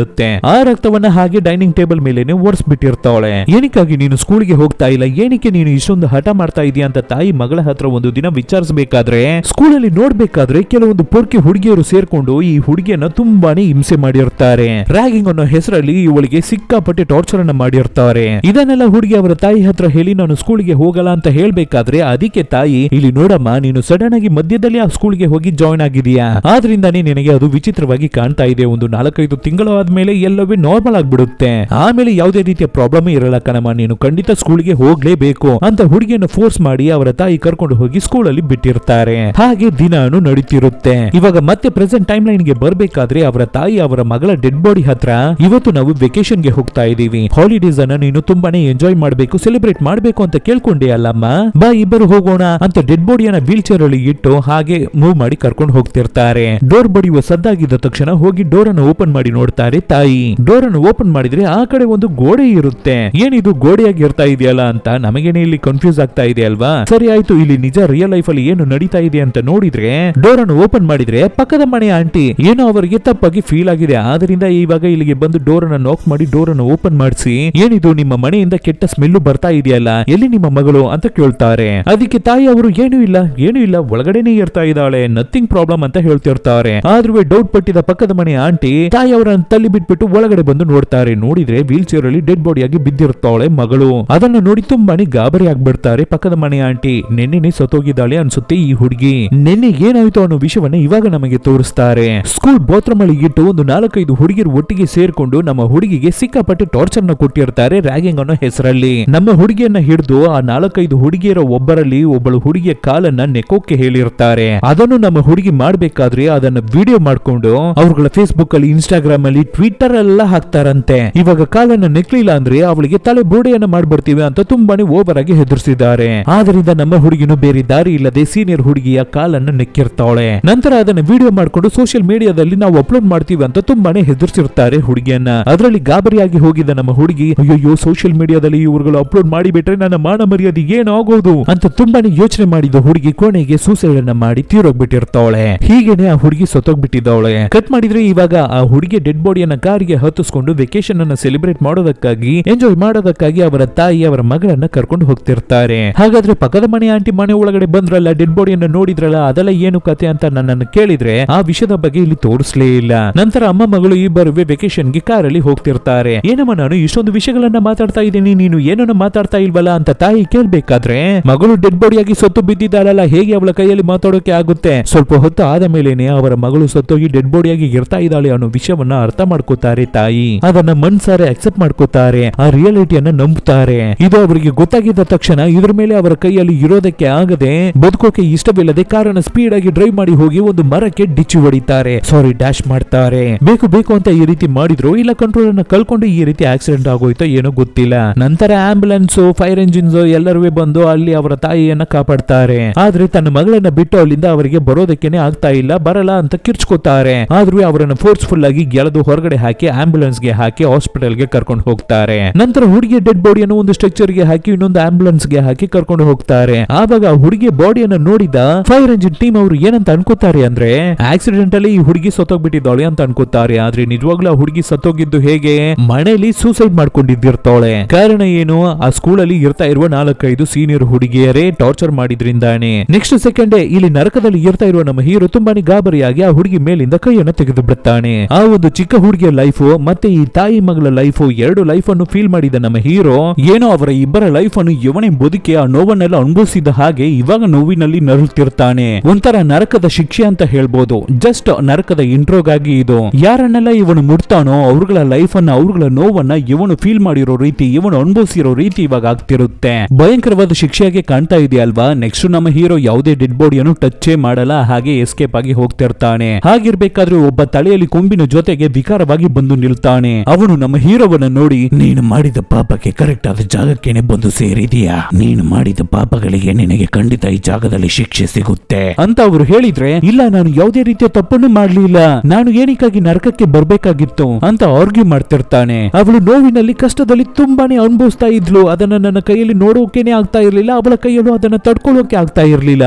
ಆ ರಕ್ತವನ್ನ ಹಾಗೆ ಡೈನಿಂಗ್ ಟೇಬಲ್ ಮೇಲೆನೆ ಒರೆಸ್ಬಿಟ್ಟಿರ್ತಾಳೆ. ಏನಕ್ಕಾಗಿ ನೀನು ಸ್ಕೂಲ್ಗೆ ಹೋಗ್ತಾ ಇಲ್ಲ, ಏನಕ್ಕೆ ನೀನು ಇಷ್ಟೊಂದು ಹಠ ಮಾಡ್ತಾ ಇದೀಯ ಅಂತ ತಾಯಿ ಮಗಳ ಹತ್ರ ಒಂದು ದಿನ ವಿಚಾರಿಸಬೇಕಾದ್ರೆ ಸ್ಕೂಲಲ್ಲಿ ನೋಡ್ಬೇಕಾದ್ರೆ ಕೆಲವೊಂದು ಪೊರ್ಕಿ ಹುಡುಗಿಯರು ಸೇರ್ಕೊಂಡು ಈ ಹುಡುಗಿಯನ್ನ ತುಂಬಾನೇ ಹಿಂಸೆ ಮಾಡಿರ್ತಾರೆ. ರ್ಯಾಗಿಂಗ್ ಅನ್ನೋ ಹೆಸರಲ್ಲಿ ಇವಳಿಗೆ ಸಿಕ್ಕಾಪಟ್ಟೆ ಟಾರ್ಚರ್ ಅನ್ನ ಮಾಡಿರ್ತಾರೆ. ಇದನ್ನೆಲ್ಲ ಹುಡುಗಿ ಅವರ ತಾಯಿ ಹತ್ರ ಹೇಳಿ ನಾನು ಸ್ಕೂಲ್ಗೆ ಹೋಗಲ್ಲ ಅಂತ ಹೇಳ್ಬೇಕಾದ್ರೆ ಅದಕ್ಕೆ ತಾಯಿ, ಇಲ್ಲಿ ನೋಡಮ್ಮ, ನೀನು ಸಡನ್ ಆಗಿ ಮಧ್ಯದಲ್ಲಿ ಆ ಸ್ಕೂಲ್ಗೆ ಹೋಗಿ ಜಾಯ್ನ್ ಆಗಿದೀಯಾ, ಆದ್ರಿಂದಾನೇ ನಿನಗೆ ಅದು ವಿಚಿತ್ರವಾಗಿ ಕಾಣ್ತಾ ಇದೆ. ಒಂದು 4-5 ತಿಂಗಳು ಆದ್ಮೇಲೆ ಎಲ್ಲವೇ ನಾರ್ಮಲ್ ಆಗ್ಬಿಡುತ್ತೆ. ಆಮೇಲೆ ಯಾವುದೇ ರೀತಿಯ ಪ್ರಾಬ್ಲಮ್ ಇರಲ್ಲ ಕಣಮ್ಮ, ನೀನು ಖಂಡಿತ ಸ್ಕೂಲ್ಗೆ ಹೋಗ್ಲೇಬೇಕು ಅಂತ ಹುಡುಗಿಯನ್ನು ಫೋರ್ಸ್ ಮಾಡಿ ಅವರ ತಾಯಿ ಕರ್ಕೊಂಡು ಹೋಗಿ ಸ್ಕೂಲ್ ಅಲ್ಲಿ ಬಿಟ್ಟಿರ್ತಾರೆ. ಹಾಗೆ ದಿನಾನು ನಡೀತಿರುತ್ತೆ. ಇವಾಗ ಮತ್ತೆ ಪ್ರೆಸೆಂಟ್ ಟೈಮ್ ಲೈನ್ ಗೆ ಬರ್ಬೇಕಾದ್ರೆ ಅವರ ತಾಯಿ ಅವರ ಮಗಳ ಡೆಡ್ ಬಾಡಿ ಹತ್ರ, ಇವತ್ತು ನಾವು ವೆಕೇಶನ್ ಗೆ ಹೋಗ್ತಾ ಇದೀವಿ, ಹಾಲಿಡೇಸ್ ಅನ್ನ ನೀನು ತುಂಬಾನೇ ಎಂಜಾಯ್ ಮಾಡ್ಬೇಕು, ಸೆಲೆಬ್ರೇಟ್ ಮಾಡ್ಬೇಕು ಅಂತ ಕೇಳ್ಕೊಂಡೆ ಅಲ್ಲಮ್ಮ, ಬಾ ಇಬ್ಬರು ಹೋಗೋಣ ಅಂತ ಡೆಡ್ ಬಾಡಿಯನ್ನ ವೀಲ್ ಚೇರ್ ಅಲ್ಲಿ ಇಟ್ಟು ಹಾಗೆ ಮೂವ್ ಮಾಡಿ ಕರ್ಕೊಂಡು ಹೋಗ್ತಿರ್ತಾರೆ. ಡೋರ್ ಬಡಿಯುವ ಸದ್ದಾಗಿದ್ದ ತಕ್ಷಣ ಹೋಗಿ ಡೋರ್ ಅನ್ನು ಓಪನ್ ಮಾಡಿ ನೋಡ್ತಾರೆ ತಾಯಿ. ಡೋರ್ ಅನ್ನು ಓಪನ್ ಮಾಡಿದ್ರೆ ಆ ಕಡೆ ಒಂದು ಗೋಡೆ ಇರುತ್ತೆ. ಏನಿದು ಗೋಡೆಯಾಗಿ ಇರ್ತಾ ಇದೆಯಲ್ಲ ಅಂತ ನಮಗೇನೆ ಇಲ್ಲಿ ಕನ್ಫ್ಯೂಸ್ ಆಗ್ತಾ ಇದೆ ಅಲ್ವಾ. ಸರಿ ಆಯ್ತು, ಇಲ್ಲಿ ನಿಜ ರಿಯಲ್ ಲೈಫ್ ಅಲ್ಲಿ ಏನು ನಡೀತಾ ಇದೆ ಅಂತ ನೋಡಿದ್ರೆ ಡೋರ್ ಅನ್ನು ಓಪನ್ ಮಾಡಿದ್ರೆ ಪಕ್ಕದ ಮನೆ ಆಂಟಿ ಏನೋ ಅವರಿಗೆ ತಪ್ಪಾಗಿ ಫೀಲ್ ಆಗಿದೆ. ಆದ್ರಿಂದ ಇವಾಗ ಇಲ್ಲಿಗೆ ಬಂದು ಡೋರ್ ಅನ್ನು ನಾಕ್ ಮಾಡಿ ಡೋರ್ ಅನ್ನು ಓಪನ್ ಮಾಡಿಸಿ, ಏನಿದು ನಿಮ್ಮ ಮನೆಯಿಂದ ಕೆಟ್ಟ ಸ್ಮೆಲ್ ಬರ್ತಾ ಇದೆಯಲ್ಲ, ಎಲ್ಲಿ ನಿಮ್ಮ ಮಗಳು ಅಂತ ಕೇಳ್ತಾರೆ. ಅದಕ್ಕೆ ತಾಯಿ ಅವರು ಏನೂ ಇಲ್ಲ ಒಳಗಡೆನೆ ಇರ್ತಾ ಇದ್ದಾಳೆ, ನಥಿಂಗ್ ಪ್ರಾಬ್ಲಮ್ ಅಂತ ಹೇಳ್ತಿರ್ತಾರೆ. ಆದ್ರೂ ಡೌಟ್ ಪಟ್ಟಿದ ಪಕ್ಕದ ಮನೆ ಆಂಟಿ ತಾಯಿ ಅವರನ್ನು ತಳ್ಳಿ ಬಿಟ್ಬಿಟ್ಟು ಒಳಗಡೆ ಬಂದು ನೋಡ್ತಾರೆ. ನೋಡಿದ್ರೆ ವೀಲ್ ಚೇರ್ ಅಲ್ಲಿ ಡೆಡ್ ಬಾಡಿ ಆಗಿ ಬಿದ್ದಿರ್ತಾಳೆ ಮಗಳು. ಅದನ್ನು ನೋಡಿ ತುಂಬಾನೇ ಗಾಬರಿ ಆಗ್ಬಿಡ್ತಾರೆ ಪಕ್ಕದ ಮನೆ ಆಂಟಿ. ನೆನ್ನೆನೆ ಸತ್ತೋಗಿದ್ದಾಳೆ ಅನ್ಸುತ್ತೆ ಈ ಹುಡುಗಿ. ನೆನ್ನೆ ಏನಾಯ್ತು ಅನ್ನೋ ವಿಷಯವನ್ನ ಇವಾಗ ನಮಗೆ ತೋರಿಸ್ತಾರೆ. ಸ್ಕೂಲ್ ಬಾತ್ರೂಮ್ ಅಲ್ಲಿ ಇಟ್ಟು ಒಂದು 4-5 ಹುಡುಗಿರು ಒಟ್ಟಿಗೆ ಸೇರ್ಕೊಂಡು ನಮ್ಮ ಹುಡುಗಿಗೆ ಸಿಕ್ಕಾಪಟ್ಟೆ ಟಾರ್ಚರ್ ನ ಕೊಟ್ಟಿರ್ತಾರೆ ರ್ಯಾಗಿಂಗ್ ಅನ್ನೋ ಹೆಸರಲ್ಲಿ. ನಮ್ಮ ಹುಡುಗಿಯನ್ನ ಹಿಡಿದು ಆ 4-5 ಹುಡುಗಿಯರ ಒಬ್ಬರಲ್ಲಿ ಒಬ್ಬಳು ಹುಡುಗಿಯ ಕಾಲನ್ನ ನೆಕ್ಕೋಕೆ ಹೇಳಿರ್ತಾರೆ. ಅದನ್ನು ನಮ್ಮ ಹುಡುಗಿ ಮಾಡ್ಬೇಕಾದ್ರೆ ಅದನ್ನ ವಿಡಿಯೋ ಮಾಡ್ಕೊಂಡು ಅವ್ರಗಳ ಫೇಸ್ಬುಕ್ ಅಲ್ಲಿ, ಇನ್ಸ್ಟಾಗ್ರಾಮ್ ಅಲ್ಲಿ, ಟ್ವಿಟರ್ ಎಲ್ಲ ಹಾಕ್ತಾರಂತೆ. ಇವಾಗ ಕಾಲನ್ನ ನೆಕ್ಲಿಲ್ಲ ಅಂದ್ರೆ ಅವಳಿಗೆ ತಲೆ ಬೋಡೆಯನ್ನ ಮಾಡ್ಬಿಡ್ತೀವಿ ಅಂತ ತುಂಬಾನೇ ಓವರ್ ಆಗಿ ಹೆದರ್ಸಿದ್ದಾರೆ. ಆದ್ರಿಂದ ನಮ್ಮ ಹುಡುಗಿನು ಬೇರೆ ದಾರಿ ಇಲ್ಲದೆ ಸೀನಿಯರ್ ಹುಡುಗಿಯ ಕಾಲನ್ನ ನೆಕ್ಕಿರ್ತಾಳೆ. ನಂತರ ಅದನ್ನ ವಿಡಿಯೋ ಮಾಡ್ಕೊಂಡು ಸೋಷಿಯಲ್ ಮೀಡಿಯಾದಲ್ಲಿ ನಾವು ಅಪ್ಲೋಡ್ ಮಾಡ್ತೀವಿ ಅಂತ ತುಂಬಾನೇ ಹೆದರ್ಸಿರ್ತಾರೆ ಹುಡುಗಿಯನ್ನ. ಅದರಲ್ಲಿ ಗಾಬರಿಯಾಗಿ ಹೋಗಿದ್ದ ನಮ್ಮ ಹುಡುಗಿ, ಅಯ್ಯೋ ಸೋಷಿಯಲ್ ಮೀಡಿಯಾದಲ್ಲಿ ಇವ್ರುಗಳು ಅಪ್ಲೋಡ್ ಮಾಡಿಬಿಟ್ರೆ ನನ್ನ ಮಾನ ಮರ್ಯಾದೆ ಏನಾಗೋದು ಅಂತ ತುಂಬಾನೇ ಯೋಚನೆ ಮಾಡಿದ ಹುಡುಗಿ ಕೊನೆಗೆ ಸೂಸೈಡ್ ಅನ್ನ ಮಾಡಿ ತೀರೋಗ್ಬಿಟ್ಟಿರ್ತಾಳೆ. ಹೀಗೇನೆ ಆ ಹುಡುಗಿ ಸತ್ತೋಗ್ಬಿಟ್ಟಿದ್ದಾಳೆ. ಕಟ್ ಮಾಡಿದ್ರೆ ಇವಾಗ ಆ ಹುಡುಗಿ ಡೆಡ್ ಬಾಡಿಯನ್ನ ಕಾರಿಗೆ ಹತ್ತಿಸ್ಕೊಂಡು ವೆಕೇಶನ್ ಅನ್ನ ಸೆಲೆಬ್ರೇಟ್ ಮಾಡೋದಕ್ಕಾಗಿ, ಎಂಜಾಯ್ ಮಾಡೋದಕ್ಕಾಗಿ ಅವರ ತಾಯಿ ಅವರ ಮಗಳನ್ನ ಕರ್ಕೊಂಡು ಹೋಗ್ತಿರ್ತಾರೆ. ಹಾಗಾದ್ರೆ ಪಕ್ಕದ ಮನೆ ಆಂಟಿ ಮನೆ ಒಳಗಡೆ ಬಂದ್ರಲ್ಲ, ಡೆಡ್ ಬಾಡಿಯನ್ನ ನೋಡಿದ್ರಲ್ಲ, ಅದೆಲ್ಲ ಏನು ಕತೆ ಅಂತ ನನ್ನನ್ನು ಕೇಳಿದ್ರೆ ಆ ವಿಷಯದ ಬಗ್ಗೆ ಇಲ್ಲಿ ತೋರಿಸಲೇ ಇಲ್ಲ. ನಂತರ ಅಮ್ಮ ಮಗಳು ಇಬ್ಬರು ವೆಕೇಶನ್ ಗೆ ಕಾರಲ್ಲಿ ಹೋಗ್ತಿರ್ತಾರೆ. ಏನಮ್ಮ ನಾನು ಇಷ್ಟೊಂದು ವಿಷಯಗಳನ್ನ ಮಾತಾಡ್ತಾ ಇದ್ದೀನಿ, ನೀನು ಏನನ್ನ ಮಾತಾಡ್ತಾ ಇಲ್ವಲ್ಲ ಅಂತ ತಾಯಿ ಕೇಳ್ಬೇಕಾದ್ರೆ, ಮಗಳು ಡೆಡ್ ಬಾಡಿಯಾಗಿ ಸತ್ತು ಬಿದ್ದಿದ್ದಾಳಲ್ಲ, ಹೇಗೆ ಅವಳ ಕೈಯಲ್ಲಿ ಮಾತಾಡೋಕೆ ಆಗುತ್ತೆ? ಸ್ವಲ್ಪ ಹೊತ್ತು ಆದ ಮೇಲೇನೆ ಅವರ ಮಗಳು ಸತ್ತೋಗಿ ಡೆಡ್ ಬಾಡಿಯಾಗಿ ಇರ್ತಾ ಇದ್ದಾಳೆ ಅನ್ನೋ ವಿಷಯವನ್ನ ಅರ್ಥ ಮಾಡ್ಕೋತಾರೆ ತಾಯಿ. ಅದನ್ನ ಮನ್ಸಾರೆ ಅಕ್ಸೆಪ್ಟ್ ಮಾಡ್ಕೋತಾರೆ, ಆ ರಿಯಾಲಿಟಿಯನ್ನ ನಂಬುತ್ತಾರೆ. ಇದು ಅವರಿಗೆ ಗೊತ್ತಾಗಿದ್ದ ತಕ್ಷಣ ಇದ್ರ ಮೇಲೆ ಅವರ ಕೈಯಲ್ಲಿ ಇರೋದಕ್ಕೆ ಆಗದೆ ಬದುಕೋಕೆ ಇಷ್ಟವಿಲ್ಲದೆ ಕಾರನ್ನ ಸ್ಪೀಡ್ ಆಗಿ ಡ್ರೈವ್ ಮಾಡಿ ಹೋಗಿ ಒಂದು ಮರಕ್ಕೆ ಡಿಚ್ಚಿ ಹೊಡಿತಾರೆ, ಸಾರಿ ಡ್ಯಾಶ್ ಮಾಡ್ತಾರೆ. ಬೇಕು ಬೇಕು ಅಂತ ಈ ರೀತಿ ಮಾಡಿದ್ರು, ಇಲ್ಲ ಕಂಟ್ರೋಲ್ ಅನ್ನ ಕಳ್ಕೊಂಡು ಈ ರೀತಿ ಆಕ್ಸಿಡೆಂಟ್ ಆಗೋಯ್ತೋ ಏನೋ ಗೊತ್ತಿಲ್ಲ. ನಂತರ ಆಂಬ್ಯುಲೆನ್ಸ್, ಫೈರ್ ಎಂಜಿನ್ಸ್ ಎಲ್ಲರೂ ಬಂದು ಅಲ್ಲಿ ಅವರ ತಾಯಿಯನ್ನ ಕಾಪಾಡ್ತಾರೆ. ಆದ್ರೆ ತನ್ನ ಮಗಳನ್ನ ಬಿಟ್ಟು ಅಲ್ಲಿಂದ ಅವರಿಗೆ ಬರೋದಕ್ಕೇನೆ ಆಗ್ತಾ ಇಲ್ಲ, ಬರಲ್ಲ ಅಂತ ಕಿರ್ಚ್ಕೋತಾರೆ. ಆದ್ರೂ ಅವರನ್ನ ಫೋರ್ಸ್ಫುಲ್ ಆಗಿ ಗೆಳೆದು ಹೊರಗಡೆ ಹಾಕಿ ಆಂಬ್ಯುಲೆನ್ಸ್ ಗೆ ಹಾಕಿ ಹಾಸ್ಪಿಟಲ್ ಗೆ ಕರ್ಕೊಂಡು ಹೋಗ್ತಾರೆ. ನಂತರ ಹುಡುಗಿಯ ಡೆಡ್ ಬಾಡಿಯನ್ನು ಒಂದು ಸ್ಟ್ರಕ್ಚರ್ ಗೆ ಹಾಕಿ ಇನ್ನೊಂದು ಆಂಬ್ಯುಲೆನ್ಸ್ ಗೆ ಹಾಕಿ ಕರ್ಕೊಂಡು ಹೋಗ್ತಾರೆ. ಆವಾಗ ಹುಡುಗಿಯ ಬಾಡಿಯನ್ನ ನೋಡಿದ ಫೈರ್ ಎಂಜಿನ್ ಟೀಮ್ ಅವರು ಏನಂತ ಅನ್ಕೋತಾರೆ ಅಂದ್ರೆ ಆಕ್ಸಿಡೆಂಟ್ ಅಲ್ಲಿ ಈ ಹುಡುಗಿ ಸತ್ತೋಗ್ಬಿಟ್ಟಿದ್ದಾಳೆ ಅಂತ ಅನ್ಕೋತಾರೆ. ಆದ್ರೆ ನಿಜವಾಗ್ಲೂ ಆ ಹುಡುಗಿ ಸತ್ತೋಗಿದ್ದು ಹೇಗೆ, ಮನೆಯಲ್ಲಿ ಸೂಸೈಡ್ ಮಾಡ್ಕೊಂಡಿದ್ದಿರ್ತಾಳೆ. ಕಾರಣ ಏನು, ಆ ಸ್ಕೂಲಲ್ಲಿ ಇರ್ತಾ ಇರುವ 4-5 ಸೀನಿಯರ್ ಹುಡುಗಿಯರೇ ಟಾರ್ಚರ್ ಮಾಡಿದ್ರಿಂದಾನೆ. ನೆಕ್ಸ್ಟ್ ಸೆಕೆಂಡ್ ಇಲ್ಲಿ ನರಕದಲ್ಲಿ ಇರ್ತಾ ಇರುವ ನಮ್ಮ ಹೀರೋ ತುಂಬಾನೇ ಗಾಬರಿಯಾಗಿ ಆ ಹುಡುಗಿ ಮೇಲಿಂದ ಕೈಯನ್ನು ತೆಗೆದು ಬಿಡ್ತಾನೆ. ಆ ಒಂದು ಚಿಕ್ಕ ಹುಡುಗಿಯ ಲೈಫ್ ಮತ್ತೆ ಈ ತಾಯಿ ಮಗಳ ಲೈಫ್, ಎರಡು ಲೈಫ್ ಅನ್ನು ಫೀಲ್ ಮಾಡಿದ ನಮ್ಮ ಹೀರೋ ಏನೋ ಅವರ ಇಬ್ಬರ ಲೈಫ್ ಅನ್ನು ಇವನೇ ಬದುಕಿ ಆ ನೋವನ್ನೆಲ್ಲ ಅನುಭವಿಸಿದ ಹಾಗೆ ಇವಾಗ ನೋವಿನಲ್ಲಿ ನರಳುತ್ತಿರ್ತಾನೆ. ಒಂಥರ ನರಕದ ಶಿಕ್ಷೆ ಅಂತ ಹೇಳ್ಬೋದು. ಜಸ್ಟ್ ನರಕದ ಇಂಟ್ರೋಗಾಗಿ ಇದು. ಯಾರನ್ನೆಲ್ಲ ಇವನು ಮುಟ್ತಾನೋ ಅವ್ರಗಳ ಲೈಫ್ ಅನ್ನ, ಅವ್ರಗಳ ನೋವನ್ನ ಇವನು ಫೀಲ್ ಮಾಡಿರೋ ರೀತಿ, ಇವನು ಅನುಭವಿಸಿರೋ ರೀತಿ ಇವಾಗ ಆಗ್ತಿರುತ್ತೆ. ಭಯಂಕರವಾದ ಶಿಕ್ಷೆಯಾಗಿ ಕಾಣ್ತಾ ಇದೆಯಲ್ವಾ. ನೆಕ್ಸ್ಟ್ ನಮ್ಮ ಹೀರೋ ಯಾವುದೇ ಡೆಡ್ ಬಾಡಿಯನ್ನು ಟಚ್ಚೇ ಮಾಡಲ್ಲ, ಹಾಗೆ ಎಸ್ಕೇಪ್ ಆಗಿ ಹೋಗ್ತಿರ್ತಾನೆ. ಹಾಗಿರ್ಬೇಕಾದ್ರೆ ಒಬ್ಬ ತಲೆಯಲ್ಲಿ ಕೊಂಬಿನ ಜೊತೆಗೆ ವಿಕಾರವಾಗಿ ಬಂದು ನಿಲ್ತಾನೆ. ಅವನು ನಮ್ಮ ಹೀರೋವನ್ನ ನೋಡಿ, ನೀನು ಮಾಡಿದ ಪಾಪಕ್ಕೆ ಕರೆಕ್ಟ್ ಆದ ಜಾಗಕ್ಕೇನೆ ಬಂದು ಸೇರಿದೀಯಾ, ನೀನು ಮಾಡಿದ ಪಾಪಗಳಿಗೆ ನಿನಗೆ ಖಂಡಿತ ಈ ಜಾಗದಲ್ಲಿ ಶಿಕ್ಷೆ ಸಿಗುತ್ತೆ ಅಂತ ಅವರು ಹೇಳಿದ್ರೆ, ಇಲ್ಲ ನಾನು ಯಾವುದೇ ರೀತಿಯ ತಪ್ಪನ್ನು ಮಾಡ್ಲಿಲ್ಲ, ನಾನು ಏನಕ್ಕಾಗಿ ನರಕಕ್ಕೆ ಬರ್ಬೇಕಾಗಿತ್ತು ಅಂತ ಆರ್ಗ್ಯೂ ಮಾಡ್ತಿರ್ತಾನೆ. ಅವಳು ನೋವಿನಲ್ಲಿ ಕಷ್ಟದಲ್ಲಿ ತುಂಬಾನೇ ಅನುಭವಿಸ್ತಾ ಇದ್ಲು, ಅದನ್ನ ನನ್ನ ಕೈಯಲ್ಲಿ ನೋಡೋಕೆನೆ ಆಗ್ತಾ ಇರ್ಲಿಲ್ಲ, ಅವಳ ಕೈಯಲ್ಲೂ ಅದನ್ನ ತಡ್ಕೊಳ್ಳೋಕೆ ಆಗ್ತಾ ಇರ್ಲಿಲ್ಲ,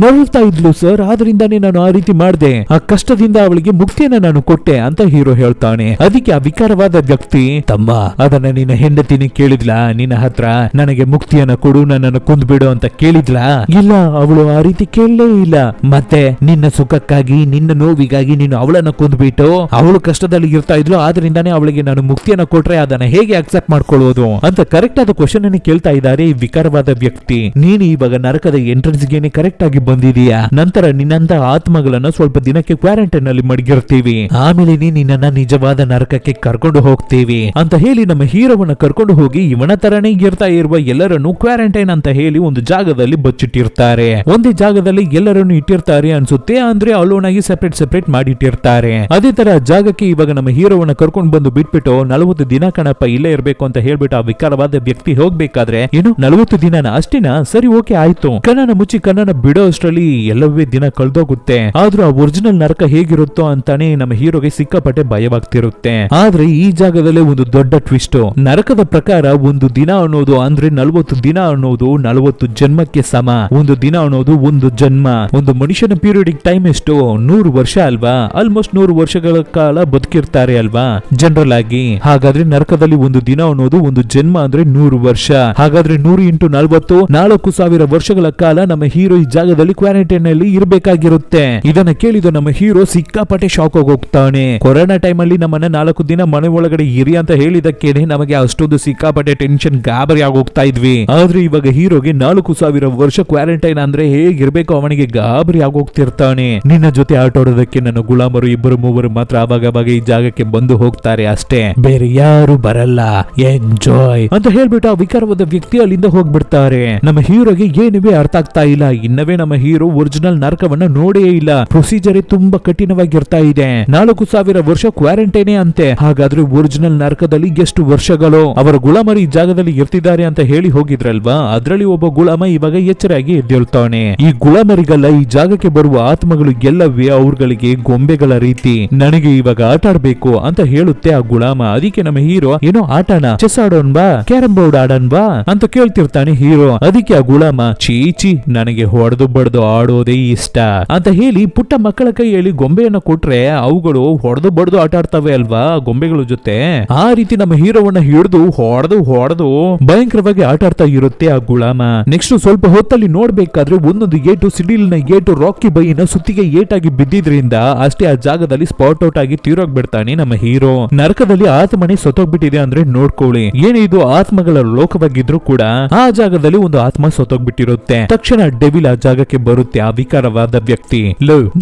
ನರಳ್ತಾ ಇದ್ಲು ಸರ್, ಆದ್ರಿಂದಾನೇ ನಾನು ಆ ರೀತಿ ಮಾಡಿದೆ, ಆ ಕಷ್ಟದಿಂದ ಅವಳಿಗೆ ಮುಕ್ತಿಯನ್ನ ನಾನು ಕೊಟ್ಟೆ ಅಂತ ಹೀರೋ ಹೇಳ್ತಾನೆ. ಅದಕ್ಕೆ ಆ ವಿಕಾರವಾದ ವ್ಯಕ್ತಿ, ತಮ್ಮ ಅದನ್ನ ನಿನ್ನ ಹೆಂಡತಿನಿ ಕೇಳಿದ್ಲಾ, ನಿನ್ನ ಹತ್ರ ನನಗೆ ಮುಕ್ತಿಯನ್ನ ಕೊಡು, ನನ್ನನ್ನು ಕೊಂದ್ಬಿಡು ಅಂತ ಕೇಳಿದ್ಲಾ? ಇಲ್ಲ, ಅವಳು ಆ ರೀತಿ ಕೇಳಲೇ ಇಲ್ಲ. ಮತ್ತೆ ನಿನ್ನ ಸುಖಕ್ಕಾಗಿ, ನಿನ್ನ ನೋವಿಗಾಗಿ ನೀನು ಅವಳನ್ನ ಕೊಂದ್ಬಿಟ್ಟು ಅವಳು ಕಷ್ಟದಲ್ಲಿ ಇರ್ತಾ ಇದ್ಲು, ಆದ್ರಿಂದಾನೇ ಅವಳಿಗೆ ನಾನು ಮುಕ್ತಿಯನ್ನ ಕೊಟ್ರೆ ಅದನ್ನ ಹೇಗೆ ಅಕ್ಸೆಪ್ಟ್ ಮಾಡ್ಕೊಳ್ಳೋದು ಅಂತ ಕರೆಕ್ಟ್ ಆದ ಕ್ವಶನ್ ಅನ್ನು ಕೇಳ್ತಾ ಇದ್ದಾರೆ ಈ ವಿಕಾರವಾದ ವ್ಯಕ್ತಿ. ನೀನು ಇವಾಗ ನರಕದ ಎಂಟ್ರೆನ್ಸ್ ಗೆನೆ ಕರೆಕ್ಟ್ ಆಗಿ ಬಂದಿದೀಯಾ, ನಂತರ ನಿನ್ನಂತ ಆತ್ಮಗಳನ್ನ ಸ್ವಲ್ಪ ದಿನಕ್ಕೆ ಕ್ವಾರಂಟೈನ್ ಅಲ್ಲಿ ಮಡಗಿರ್ತೀವಿ, ಆಮೇಲೆ ನಿನ್ನನ್ನ ನಿಜವಾದ ನರಕಕ್ಕೆ ಕರ್ಕೊಂಡು ಹೋಗ್ತೀವಿ ಅಂತ ಹೇಳಿ ನಮ್ಮ ಹೀರೋವನ್ನ ಕರ್ಕೊಂಡು ಹೋಗಿ ಇವನ ತರನೇ ಇರ್ತಾ ಇರುವ ಎಲ್ಲರನ್ನು ಕ್ವಾರಂಟೈನ್ ಅಂತ ಹೇಳಿ ಒಂದು ಜಾಗದಲ್ಲಿ ಬಚ್ಚಿಟ್ಟಿರ್ತಾರೆ. ಒಂದೇ ಜಾಗದಲ್ಲಿ ಎಲ್ಲರನ್ನು ಇಟ್ಟಿರ್ತಾರೆ ಅನ್ಸುತ್ತೆ, ಅಂದ್ರೆ ಅಲೋನ್ ಆಗಿ ಸೆಪರೇಟ್ ಮಾಡಿಟ್ಟಿರ್ತಾರೆ. ಅದೇ ತರ ಜಾಗಕ್ಕೆ ಇವಾಗ ನಮ್ಮ ಹೀರೋವನ್ನ ಕರ್ಕೊಂಡು ಬಂದು ಬಿಟ್ಬಿಟ್ಟು 40 ದಿನ ಕಣಪ್ಪ ಇಲ್ಲೇ ಇರ್ಬೇಕು ಅಂತ ಹೇಳ್ಬಿಟ್ಟು ಆ ವಿಕಾರವಾದ ವ್ಯಕ್ತಿ ಹೋಗ್ಬೇಕಾದ್ರೆ, ಏನು 40 ದಿನನ ಅಷ್ಟೇನಾ, ಸರಿ ಓಕೆ ಆಯ್ತು, ಕಣ್ಣನ ಮುಚ್ಚಿ ಕಣ್ಣನ ಬಿಡೋ ಅಷ್ಟರಲ್ಲಿ ಎಲ್ಲವೇ ದಿನ ಕಳೆದೋಗುತ್ತೆ. ಆದ್ರೂ ಆ ಒರಿಜಿನಲ್ ನರಕ ಹೇಗಿರುತ್ತೋ ಅಂತಾನೆ ನಮ್ಮ ಹೀರೋಗೆ ಸಿಕ್ಕಾಪಟ್ಟೆ ಭಯವಾಗ್ತಿರುತ್ತೆ. ಆದ್ರೆ ಈ ಜಾಗದಲ್ಲೇ ಒಂದು ದೊಡ್ಡ ಟ್ವಿಸ್ಟ್. ನರಕದ ಪ್ರಕಾರ ಒಂದು ದಿನ ಅನ್ನೋದು ಅಂದ್ರೆ 40 ದಿನ ಅನ್ನೋದು 40 ಜನ್ಮಕ್ಕೆ ಸಮ. ಒಂದು ದಿನ ಅನ್ನೋದು ಒಂದು ಜನ್ಮ. ಒಂದು ಮನುಷ್ಯನ ಪೀರಿಯಡಿಕ್ ಟೈಮ್ ಎಷ್ಟು, 100 ವರ್ಷ ಅಲ್ವಾ, ಆಲ್ಮೋಸ್ಟ್ 100 ವರ್ಷಗಳ ಕಾಲ ಬದುಕಿರ್ತಾರೆ ಅಲ್ವಾ ಜನರಲ್ ಆಗಿ. ಹಾಗಾದ್ರೆ ನರಕದಲ್ಲಿ ಒಂದು ದಿನ ಅನ್ನೋದು ಒಂದು ಜನ್ಮ ಅಂದ್ರೆ 100 ವರ್ಷ. ಹಾಗಾದ್ರೆ 100 × 40 4,000 ವರ್ಷಗಳ ಕಾಲ ನಮ್ಮ ಹೀರೋ ಈ ಜಾಗದಲ್ಲಿ ಕ್ವಾರಂಟೈನ್ ಅಲ್ಲಿ ಇರಬೇಕಾಗಿರುತ್ತೆ. ಇದನ್ನ ಕೇಳಿದ ನಮ್ಮ ಹೀರೋ ಸಿಕ್ಕಾಪಟ್ಟೆ ಶಾಕ್ ಆಗಿ ಹೋಗ್ತಾನೆ. ಕೊರೋನಾ ಟೈಮ್ ಅಲ್ಲಿ ನಮ್ಮನ್ನ 4 ದಿನ ಮನೆ ಒಳಗಡೆ ಇರಿ ಅಂತ ಹೇಳಿದಕ್ಕೇನೆ ನಮಗೆ ಅಷ್ಟೊಂದು ಸಿಕ್ಕಾಪಟ್ಟೆ ಟೆನ್ಷನ್ ಗಾಬರಿ ಆಗೋಗ್ತಾ ಇದ್ವಿ. ಆದ್ರೆ ಇವಾಗ ಹೀರೋಗೆ 4,000 ವರ್ಷ ಕ್ವಾರಂಟೈನ್ ಅಂದ್ರೆ ಹೇಗಿರ್ಬೇಕು ಅವನಿಗೆ ಗಾಬರಿ ಆಗೋಗ್ತಿರ್ತಾನೆ. ನಿನ್ನ ಜೊತೆ ಆಟಾಡೋದಕ್ಕೆ ನನ್ನ ಗುಲಾಮರು 2-3 ಮಾತ್ರ ಆವಾಗ ಈ ಜಾಗಕ್ಕೆ ಬಂದು ಹೋಗ್ತಾರೆ ಅಷ್ಟೇ, ಬೇರೆ ಯಾರು ಬರಲ್ಲ, ಎಂಜಾಯ್ ಅಂತ ಹೇಳ್ಬಿಟ್ಟು ಆ ವಿಕಾರವಾದ ವ್ಯಕ್ತಿ ಅಲ್ಲಿಂದ ಹೋಗ್ಬಿಡ್ತಾರೆ. ನಮ್ಮ ಹೀರೋಗೆ ಏನಿವೆ ಅರ್ಥ ಆಗ್ತಾ ಇಲ್ಲ. ಇನ್ನವೇ ನಮ್ಮ ಹೀರೋ ಒರಿಜಿನಲ್ ನರಕವನ್ನ ನೋಡೇ ಇಲ್ಲ. ಪ್ರೊಸೀಜರ್ ತುಂಬಾ ಕಠಿಣವಾಗಿರ್ತಾ ಇದೆ. 4,000 ವರ್ಷ ಕ್ವಾರಂಟೈನ್ ಅಂತೆ. ಹಾಗಾದ್ರೆ ಒರಿಜಿನಲ್ ನರಕದಲ್ಲಿ ಎಷ್ಟು ವರ್ಷಗಳು ಅವರ ಗುಲಾಮರು ಈ ಜಾಗದಲ್ಲಿ ಇರ್ತಿದ್ದಾರೆ ಅಂತ ಹೇಳಿ ಹೋಗಿದ್ರಲ್ವಾ, ಅದ್ರಲ್ಲಿ ಒಬ್ಬ ಗುಲಾಮ ಇವಾಗ ಎಚ್ಚರಾಗಿ ಎದ್ದೇಳ್ತಾನೆ. ಈ ಗುಲಾಮರಿಗೆಲ್ಲ ಈ ಜಾಗಕ್ಕೆ ಬರುವ ಆತ್ಮಗಳು ಎಲ್ಲವೇ ಅವ್ರಗಳಿಗೆ ಗೊಂಬೆಗಳ ರೀತಿ. ನನಗೆ ಇವಾಗ ಆಟ ಆಡ್ಬೇಕು ಅಂತ ಹೇಳುತ್ತೆ ಆ ಗುಲಾಮ. ಅದಕ್ಕೆ ನಮ್ಮ ಹೀರೋ, ಏನೋ ಆಟನ, ಚೆಸ್ ಆಡೋನ್ ಬಾ, ಕ್ಯಾರಂ ಬೋರ್ಡ್ ಆಡೋನ್ ಬಾ ಅಂತ ಕೇಳ್ತಿರ್ತಾನೆ ಹೀರೋ. ಅದಕ್ಕೆ ಆ ಗುಲಾಮ, ಚೀಚಿ ನನಗೆ ಹೊಡೆದು ಬಡ್ದು ಆಡೋದೇ ಇಷ್ಟ ಅಂತ ಹೇಳಿ ಪುಟ್ಟ ಮಕ್ಕಳ ಕೈಯಲ್ಲಿ ಗೊಂಬೆಯನ್ನ ಕೊಟ್ರೆ ಅವುಗಳು ಹೊಡೆದು ಬಡ್ದು ಆಟ ಆಡ್ತವೆ ಅಲ್ವಾ ಗಗೊಂಬೆಗಳ ಜೊತೆ. ಆ ರೀತಿ ನಮ್ಮ ಹೀರೋವನ್ನ ಹಿಡಿದು ಹೊಡೆದು ಭಯಂಕರವಾಗಿ ಆಟ ಆಡ್ತಾ ಇರುತ್ತೆ ಆ ಗುಲಾಮ. ನೆಕ್ಸ್ಟ್ ಸ್ವಲ್ಪ ಹೊತ್ತಲ್ಲಿ ನೋಡ್ಬೇಕಾದ್ರೆ ಒಂದೊಂದು ಏಟು, ಸಿಡಿಲಿನ ಏಟು ರಾಕಿ ಬೈನ ಸುತ್ತಿಗೆ ಏಟಾಗಿ ಬಿದ್ದಿದ್ರಿಂದ ಅಷ್ಟೇ ಆ ಜಾಗದಲ್ಲಿ ಸ್ಪಾಟ್ ಔಟ್ ಆಗಿ ತೀರೋಗ್ಬಿಡ್ತಾನೆ ನಮ್ಮ ಹೀರೋ. ನರಕದಲ್ಲಿ ಆತ್ಮನೆ ಸತ್ತೋಗ್ಬಿಟ್ಟಿದೆ ಅಂದ್ರೆ ನೋಡ್ಕೊಳ್ಳಿ. ಏನಿದು ಆತ್ಮಗಳ ಲೋಕವಾಗಿದ್ರು ಕೂಡ ಆ ಜಾಗದಲ್ಲಿ ಒಂದು ಆತ್ಮ ಸತ್ತೋಗ್ಬಿಟ್ಟಿರುತ್ತೆ. ತಕ್ಷಣ ಡೆವಿಲ್ ಆ ಜಾಗ ಜಾಗಕ್ಕೆ ಬರುತ್ತೆ ಆ ವಿಕಾರವಾದ ವ್ಯಕ್ತಿ.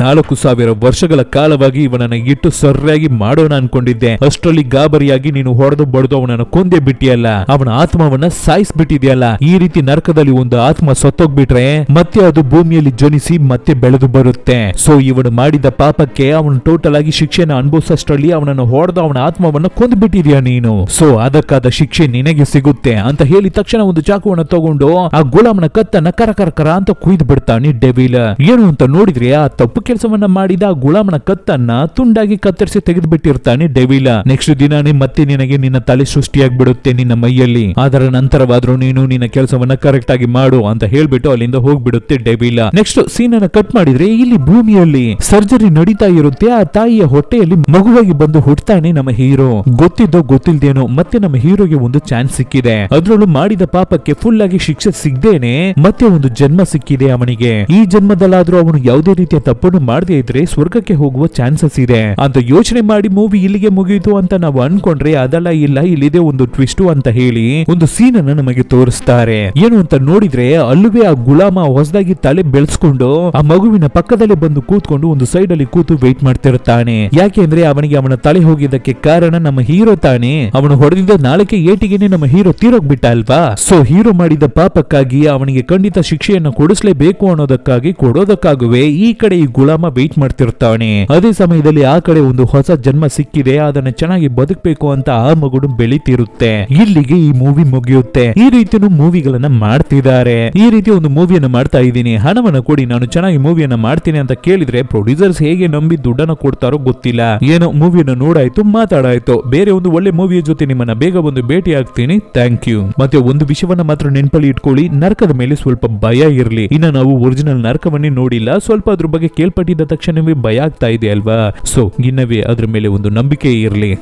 4,000 ವರ್ಷಗಳ ಕಾಲವಾಗಿ ಇವನನ್ನ ಇಟ್ಟು ಸರಿಯಾಗಿ ಮಾಡೋಣ ಅನ್ಕೊಂಡಿದ್ದೆ, ಅಷ್ಟರಲ್ಲಿ ಗಾಬರಿಯಾಗಿ ನೀನು ಹೊಡೆದು ಬಡ್ದು ಅವನನ್ನ ಕೊಂದೇ ಬಿಟ್ಟಿಯಲ್ಲ, ಅವನ ಆತ್ಮವನ್ನ ಸಾಯಿಸ್ಬಿಟ್ಟಿದ್ಯಲ್ಲ. ಈ ರೀತಿ ನರಕದಲ್ಲಿ ಒಂದು ಆತ್ಮ ಸತ್ತೋಗ್ಬಿಟ್ರೆ ಮತ್ತೆ ಅದು ಭೂಮಿಯಲ್ಲಿ ಜನಿಸಿ ಮತ್ತೆ ಬೆಳೆದು ಬರುತ್ತೆ. ಸೊ ಇವನು ಮಾಡಿದ ಪಾಪಕ್ಕೆ ಅವನು ಟೋಟಲ್ ಆಗಿ ಶಿಕ್ಷೆನ ಅನುಭವಿಸೋಷ್ಟರಲ್ಲಿ ಅವನನ್ನು ಹೊಡೆದು ಅವನ ಆತ್ಮವನ್ನ ಕೊಂದ್ಬಿಟ್ಟಿದ್ಯಾ ನೀನು. ಸೊ ಅದಕ್ಕಾದ ಶಿಕ್ಷೆ ನಿನಗೆ ಸಿಗುತ್ತೆ ಅಂತ ಹೇಳಿ ತಕ್ಷಣ ಒಂದು ಚಾಕುವನ್ನ ತಗೊಂಡು ಆ ಗುಲಾಮನ ಕತ್ತನ್ನ ಕರ ಅಂತ ಕುಯ್ದು ಬಿಡ್ತಾನೆ ಡೆವಿಲ್. ಏನು ಅಂತ ನೋಡಿದ್ರೆ ಆ ತಪ್ಪು ಕೆಲಸವನ್ನ ಮಾಡಿದ ಆ ಗುಲಾಮನ ಕತ್ತನ್ನ ತುಂಡಾಗಿ ಕತ್ತರಿಸಿ ತೆಗೆದು ಬಿಟ್ಟಿರ್ತಾನೆ ಡೆವಿಲ್. ನೆಕ್ಸ್ಟ್ ದಿನಾನೇ ಮತ್ತೆ ನಿನಗೆ ನಿನ್ನ ತಲೆ ಸೃಷ್ಟಿಯಾಗ್ಬಿಡುತ್ತೆ ನಿನ್ನ ಮೈಯಲ್ಲಿ. ಅದರ ನಂತರವಾದ್ರೂ ನೀನು ನಿನ್ನ ಕೆಲಸವನ್ನ ಕರೆಕ್ಟ್ ಆಗಿ ಮಾಡು ಅಂತ ಹೇಳ್ಬಿಟ್ಟು ಅಲ್ಲಿಂದ ಹೋಗ್ಬಿಡುತ್ತೆ ಡೆವಿಲ್. ನೆಕ್ಸ್ಟ್ ಸೀನ್ ಅನ್ನ ಕಟ್ ಮಾಡಿದ್ರೆ ಇಲ್ಲಿ ಭೂಮಿಯಲ್ಲಿ ಸರ್ಜರಿ ನಡೀತಾ ಇರುತ್ತೆ. ಆ ತಾಯಿಯ ಹೊಟ್ಟೆಯಲ್ಲಿ ಮಗುವಾಗಿ ಬಂದು ಹುಟ್ಟತಾನೆ ನಮ್ಮ ಹೀರೋ. ಗೊತ್ತಿದ್ದೋ ಗೊತ್ತಿಲ್ದೇನೋ ಮತ್ತೆ ನಮ್ಮ ಹೀರೋಗೆ ಒಂದು ಚಾನ್ಸ್ ಸಿಕ್ಕಿದೆ. ಅದ್ರಲ್ಲೂ ಮಾಡಿದ ಪಾಪಕ್ಕೆ ಫುಲ್ ಆಗಿ ಶಿಕ್ಷೆ ಸಿಗದೇನೆ ಮತ್ತೆ ಒಂದು ಜನ್ಮ ಸಿಕ್ಕಿದೆ ಅವನಿಗೆ. ಈ ಜನ್ಮದಲ್ಲಾದ್ರೂ ಅವನು ಯಾವುದೇ ರೀತಿಯ ತಪ್ಪನ್ನು ಮಾಡದೇ ಇದ್ರೆ ಸ್ವರ್ಗಕ್ಕೆ ಹೋಗುವ ಚಾನ್ಸಸ್ ಇದೆ ಅಂತ ಯೋಚನೆ ಮಾಡಿ ಮೂವಿ ಇಲ್ಲಿಗೆ ಮುಗಿಯಿತು ಅಂತ ನಾವು ಅನ್ಕೊಂಡ್ರೆ ಅದಲ್ಲ, ಇಲ್ಲ ಇಲ್ಲಿದೆ ಒಂದು ಟ್ವಿಸ್ಟ್ ಅಂತ ಹೇಳಿ ಒಂದು ಸೀನ್ ಅನ್ನ ನಮಗೆ ತೋರಿಸ್ತಾರೆ. ಏನು ಅಂತ ನೋಡಿದ್ರೆ ಅಲ್ಲವೇ ಆ ಗುಲಾಮ ಹೊಸದಾಗಿ ತಲೆ ಬೆಳೆಸ್ಕೊಂಡು ಆ ಮಗುವಿನ ಪಕ್ಕದಲ್ಲಿ ಬಂದು ಕೂತ್ಕೊಂಡು ಒಂದು ಸೈಡ್ ಅಲ್ಲಿ ಕೂತು ವೇಟ್ ಮಾಡ್ತಿರ್ತಾನೆ. ಯಾಕೆಂದ್ರೆ ಅವನಿಗೆ ಅವನ ತಲೆ ಹೋಗಿದ್ದಕ್ಕೆ ಕಾರಣ ನಮ್ಮ ಹೀರೋ ತಾನೆ. ಅವನು ಹೊಡೆದಿದ್ದ ನಾಲ್ಕೆ ಏಟಿಗೆನೆ ನಮ್ಮ ಹೀರೋ ತೀರೋಗ್ಬಿಟ್ಟ ಅಲ್ವಾ. ಸೊ ಹೀರೋ ಮಾಡಿದ ಪಾಪಕ್ಕಾಗಿ ಅವನಿಗೆ ಖಂಡಿತ ಶಿಕ್ಷೆಯನ್ನು ಕೊಡಿಸ್ಲೇಬೇಕು ಅನ್ನೋದಕ್ಕಾಗಿ ಕೊಡೋದಕ್ಕಾಗುವೆ ಈ ಕಡೆ ಈ ಗುಲಾಮ ವೇಟ್ ಮಾಡ್ತಿರ್ತಾನೆ. ಅದೇ ಸಮಯದಲ್ಲಿ ಆ ಕಡೆ ಒಂದು ಹೊಸ ಜನ್ಮ ಸಿಕ್ಕಿದೆ, ಅದನ್ನ ಚೆನ್ನಾಗಿ ಬದುಕಬೇಕು ಅಂತ ಆ ಮಗುಡು ಬೆಳೀತಿರುತ್ತೆ. ಇಲ್ಲಿಗೆ ಈ ಮೂವಿ ಮುಗಿಯುತ್ತೆ. ಈ ರೀತಿಯೂ ಮೂವಿಗಳನ್ನ ಮಾಡ್ತಿದ್ದಾರೆ. ಈ ರೀತಿ ಒಂದು ಮೂವಿಯನ್ನ ಮಾಡ್ತಾ ಇದ್ದೀನಿ, ಹಣವನ್ನ ಕೊಡಿ ನಾನು ಚೆನ್ನಾಗಿ ಮೂವಿಯನ್ನ ಮಾಡ್ತೀನಿ ಅಂತ ಕೇಳಿದ್ರೆ ಪ್ರೊಡ್ಯೂಸರ್ಸ್ ಹೇಗೆ ನಂಬಿ ದುಡ್ಡನ್ನ ಕೊಡ್ತಾರೋ ಗೊತ್ತಿಲ್ಲ. ಏನೋ ಮೂವಿಯನ್ನ ನೋಡಾಯ್ತು, ಮಾತಾಡಾಯ್ತು. ಬೇರೆ ಒಂದು ಒಳ್ಳೆ ಮೂವಿಯ ಜೊತೆ ನಿಮ್ಮನ್ನ ಬೇಗ ಒಂದು ಭೇಟಿ ಆಗ್ತೀನಿ. Thank you. ಮತ್ತೆ ಒಂದು ವಿಷಯವನ್ನ ಮಾತ್ರ ನೆನಪಲ್ಲಿ ಇಟ್ಕೊಳ್ಳಿ, ನರಕದ ಮೇಲೆ ಸ್ವಲ್ಪ ಭಯ ಇರ್ಲಿ. ಇನ್ನ ನಾವು ಒರಿಜಿನಲ್ ನರಕವನ್ನೇ ನೋಡಿಲ್ಲ, ಸ್ವಲ್ಪ ಅದ್ರ ಬಗ್ಗೆ ಕೇಳ್ಪಟ್ಟಿದ್ದ ತಕ್ಷಣವೇ ಭಯ ಆಗ್ತಾ ಇದೆ ಅಲ್ವಾ. ಸೊ ಇನ್ನವೇ ಅದ್ರ ಮೇಲೆ ಒಂದು ನಂಬಿಕೆ ಇರ್ಲಿ.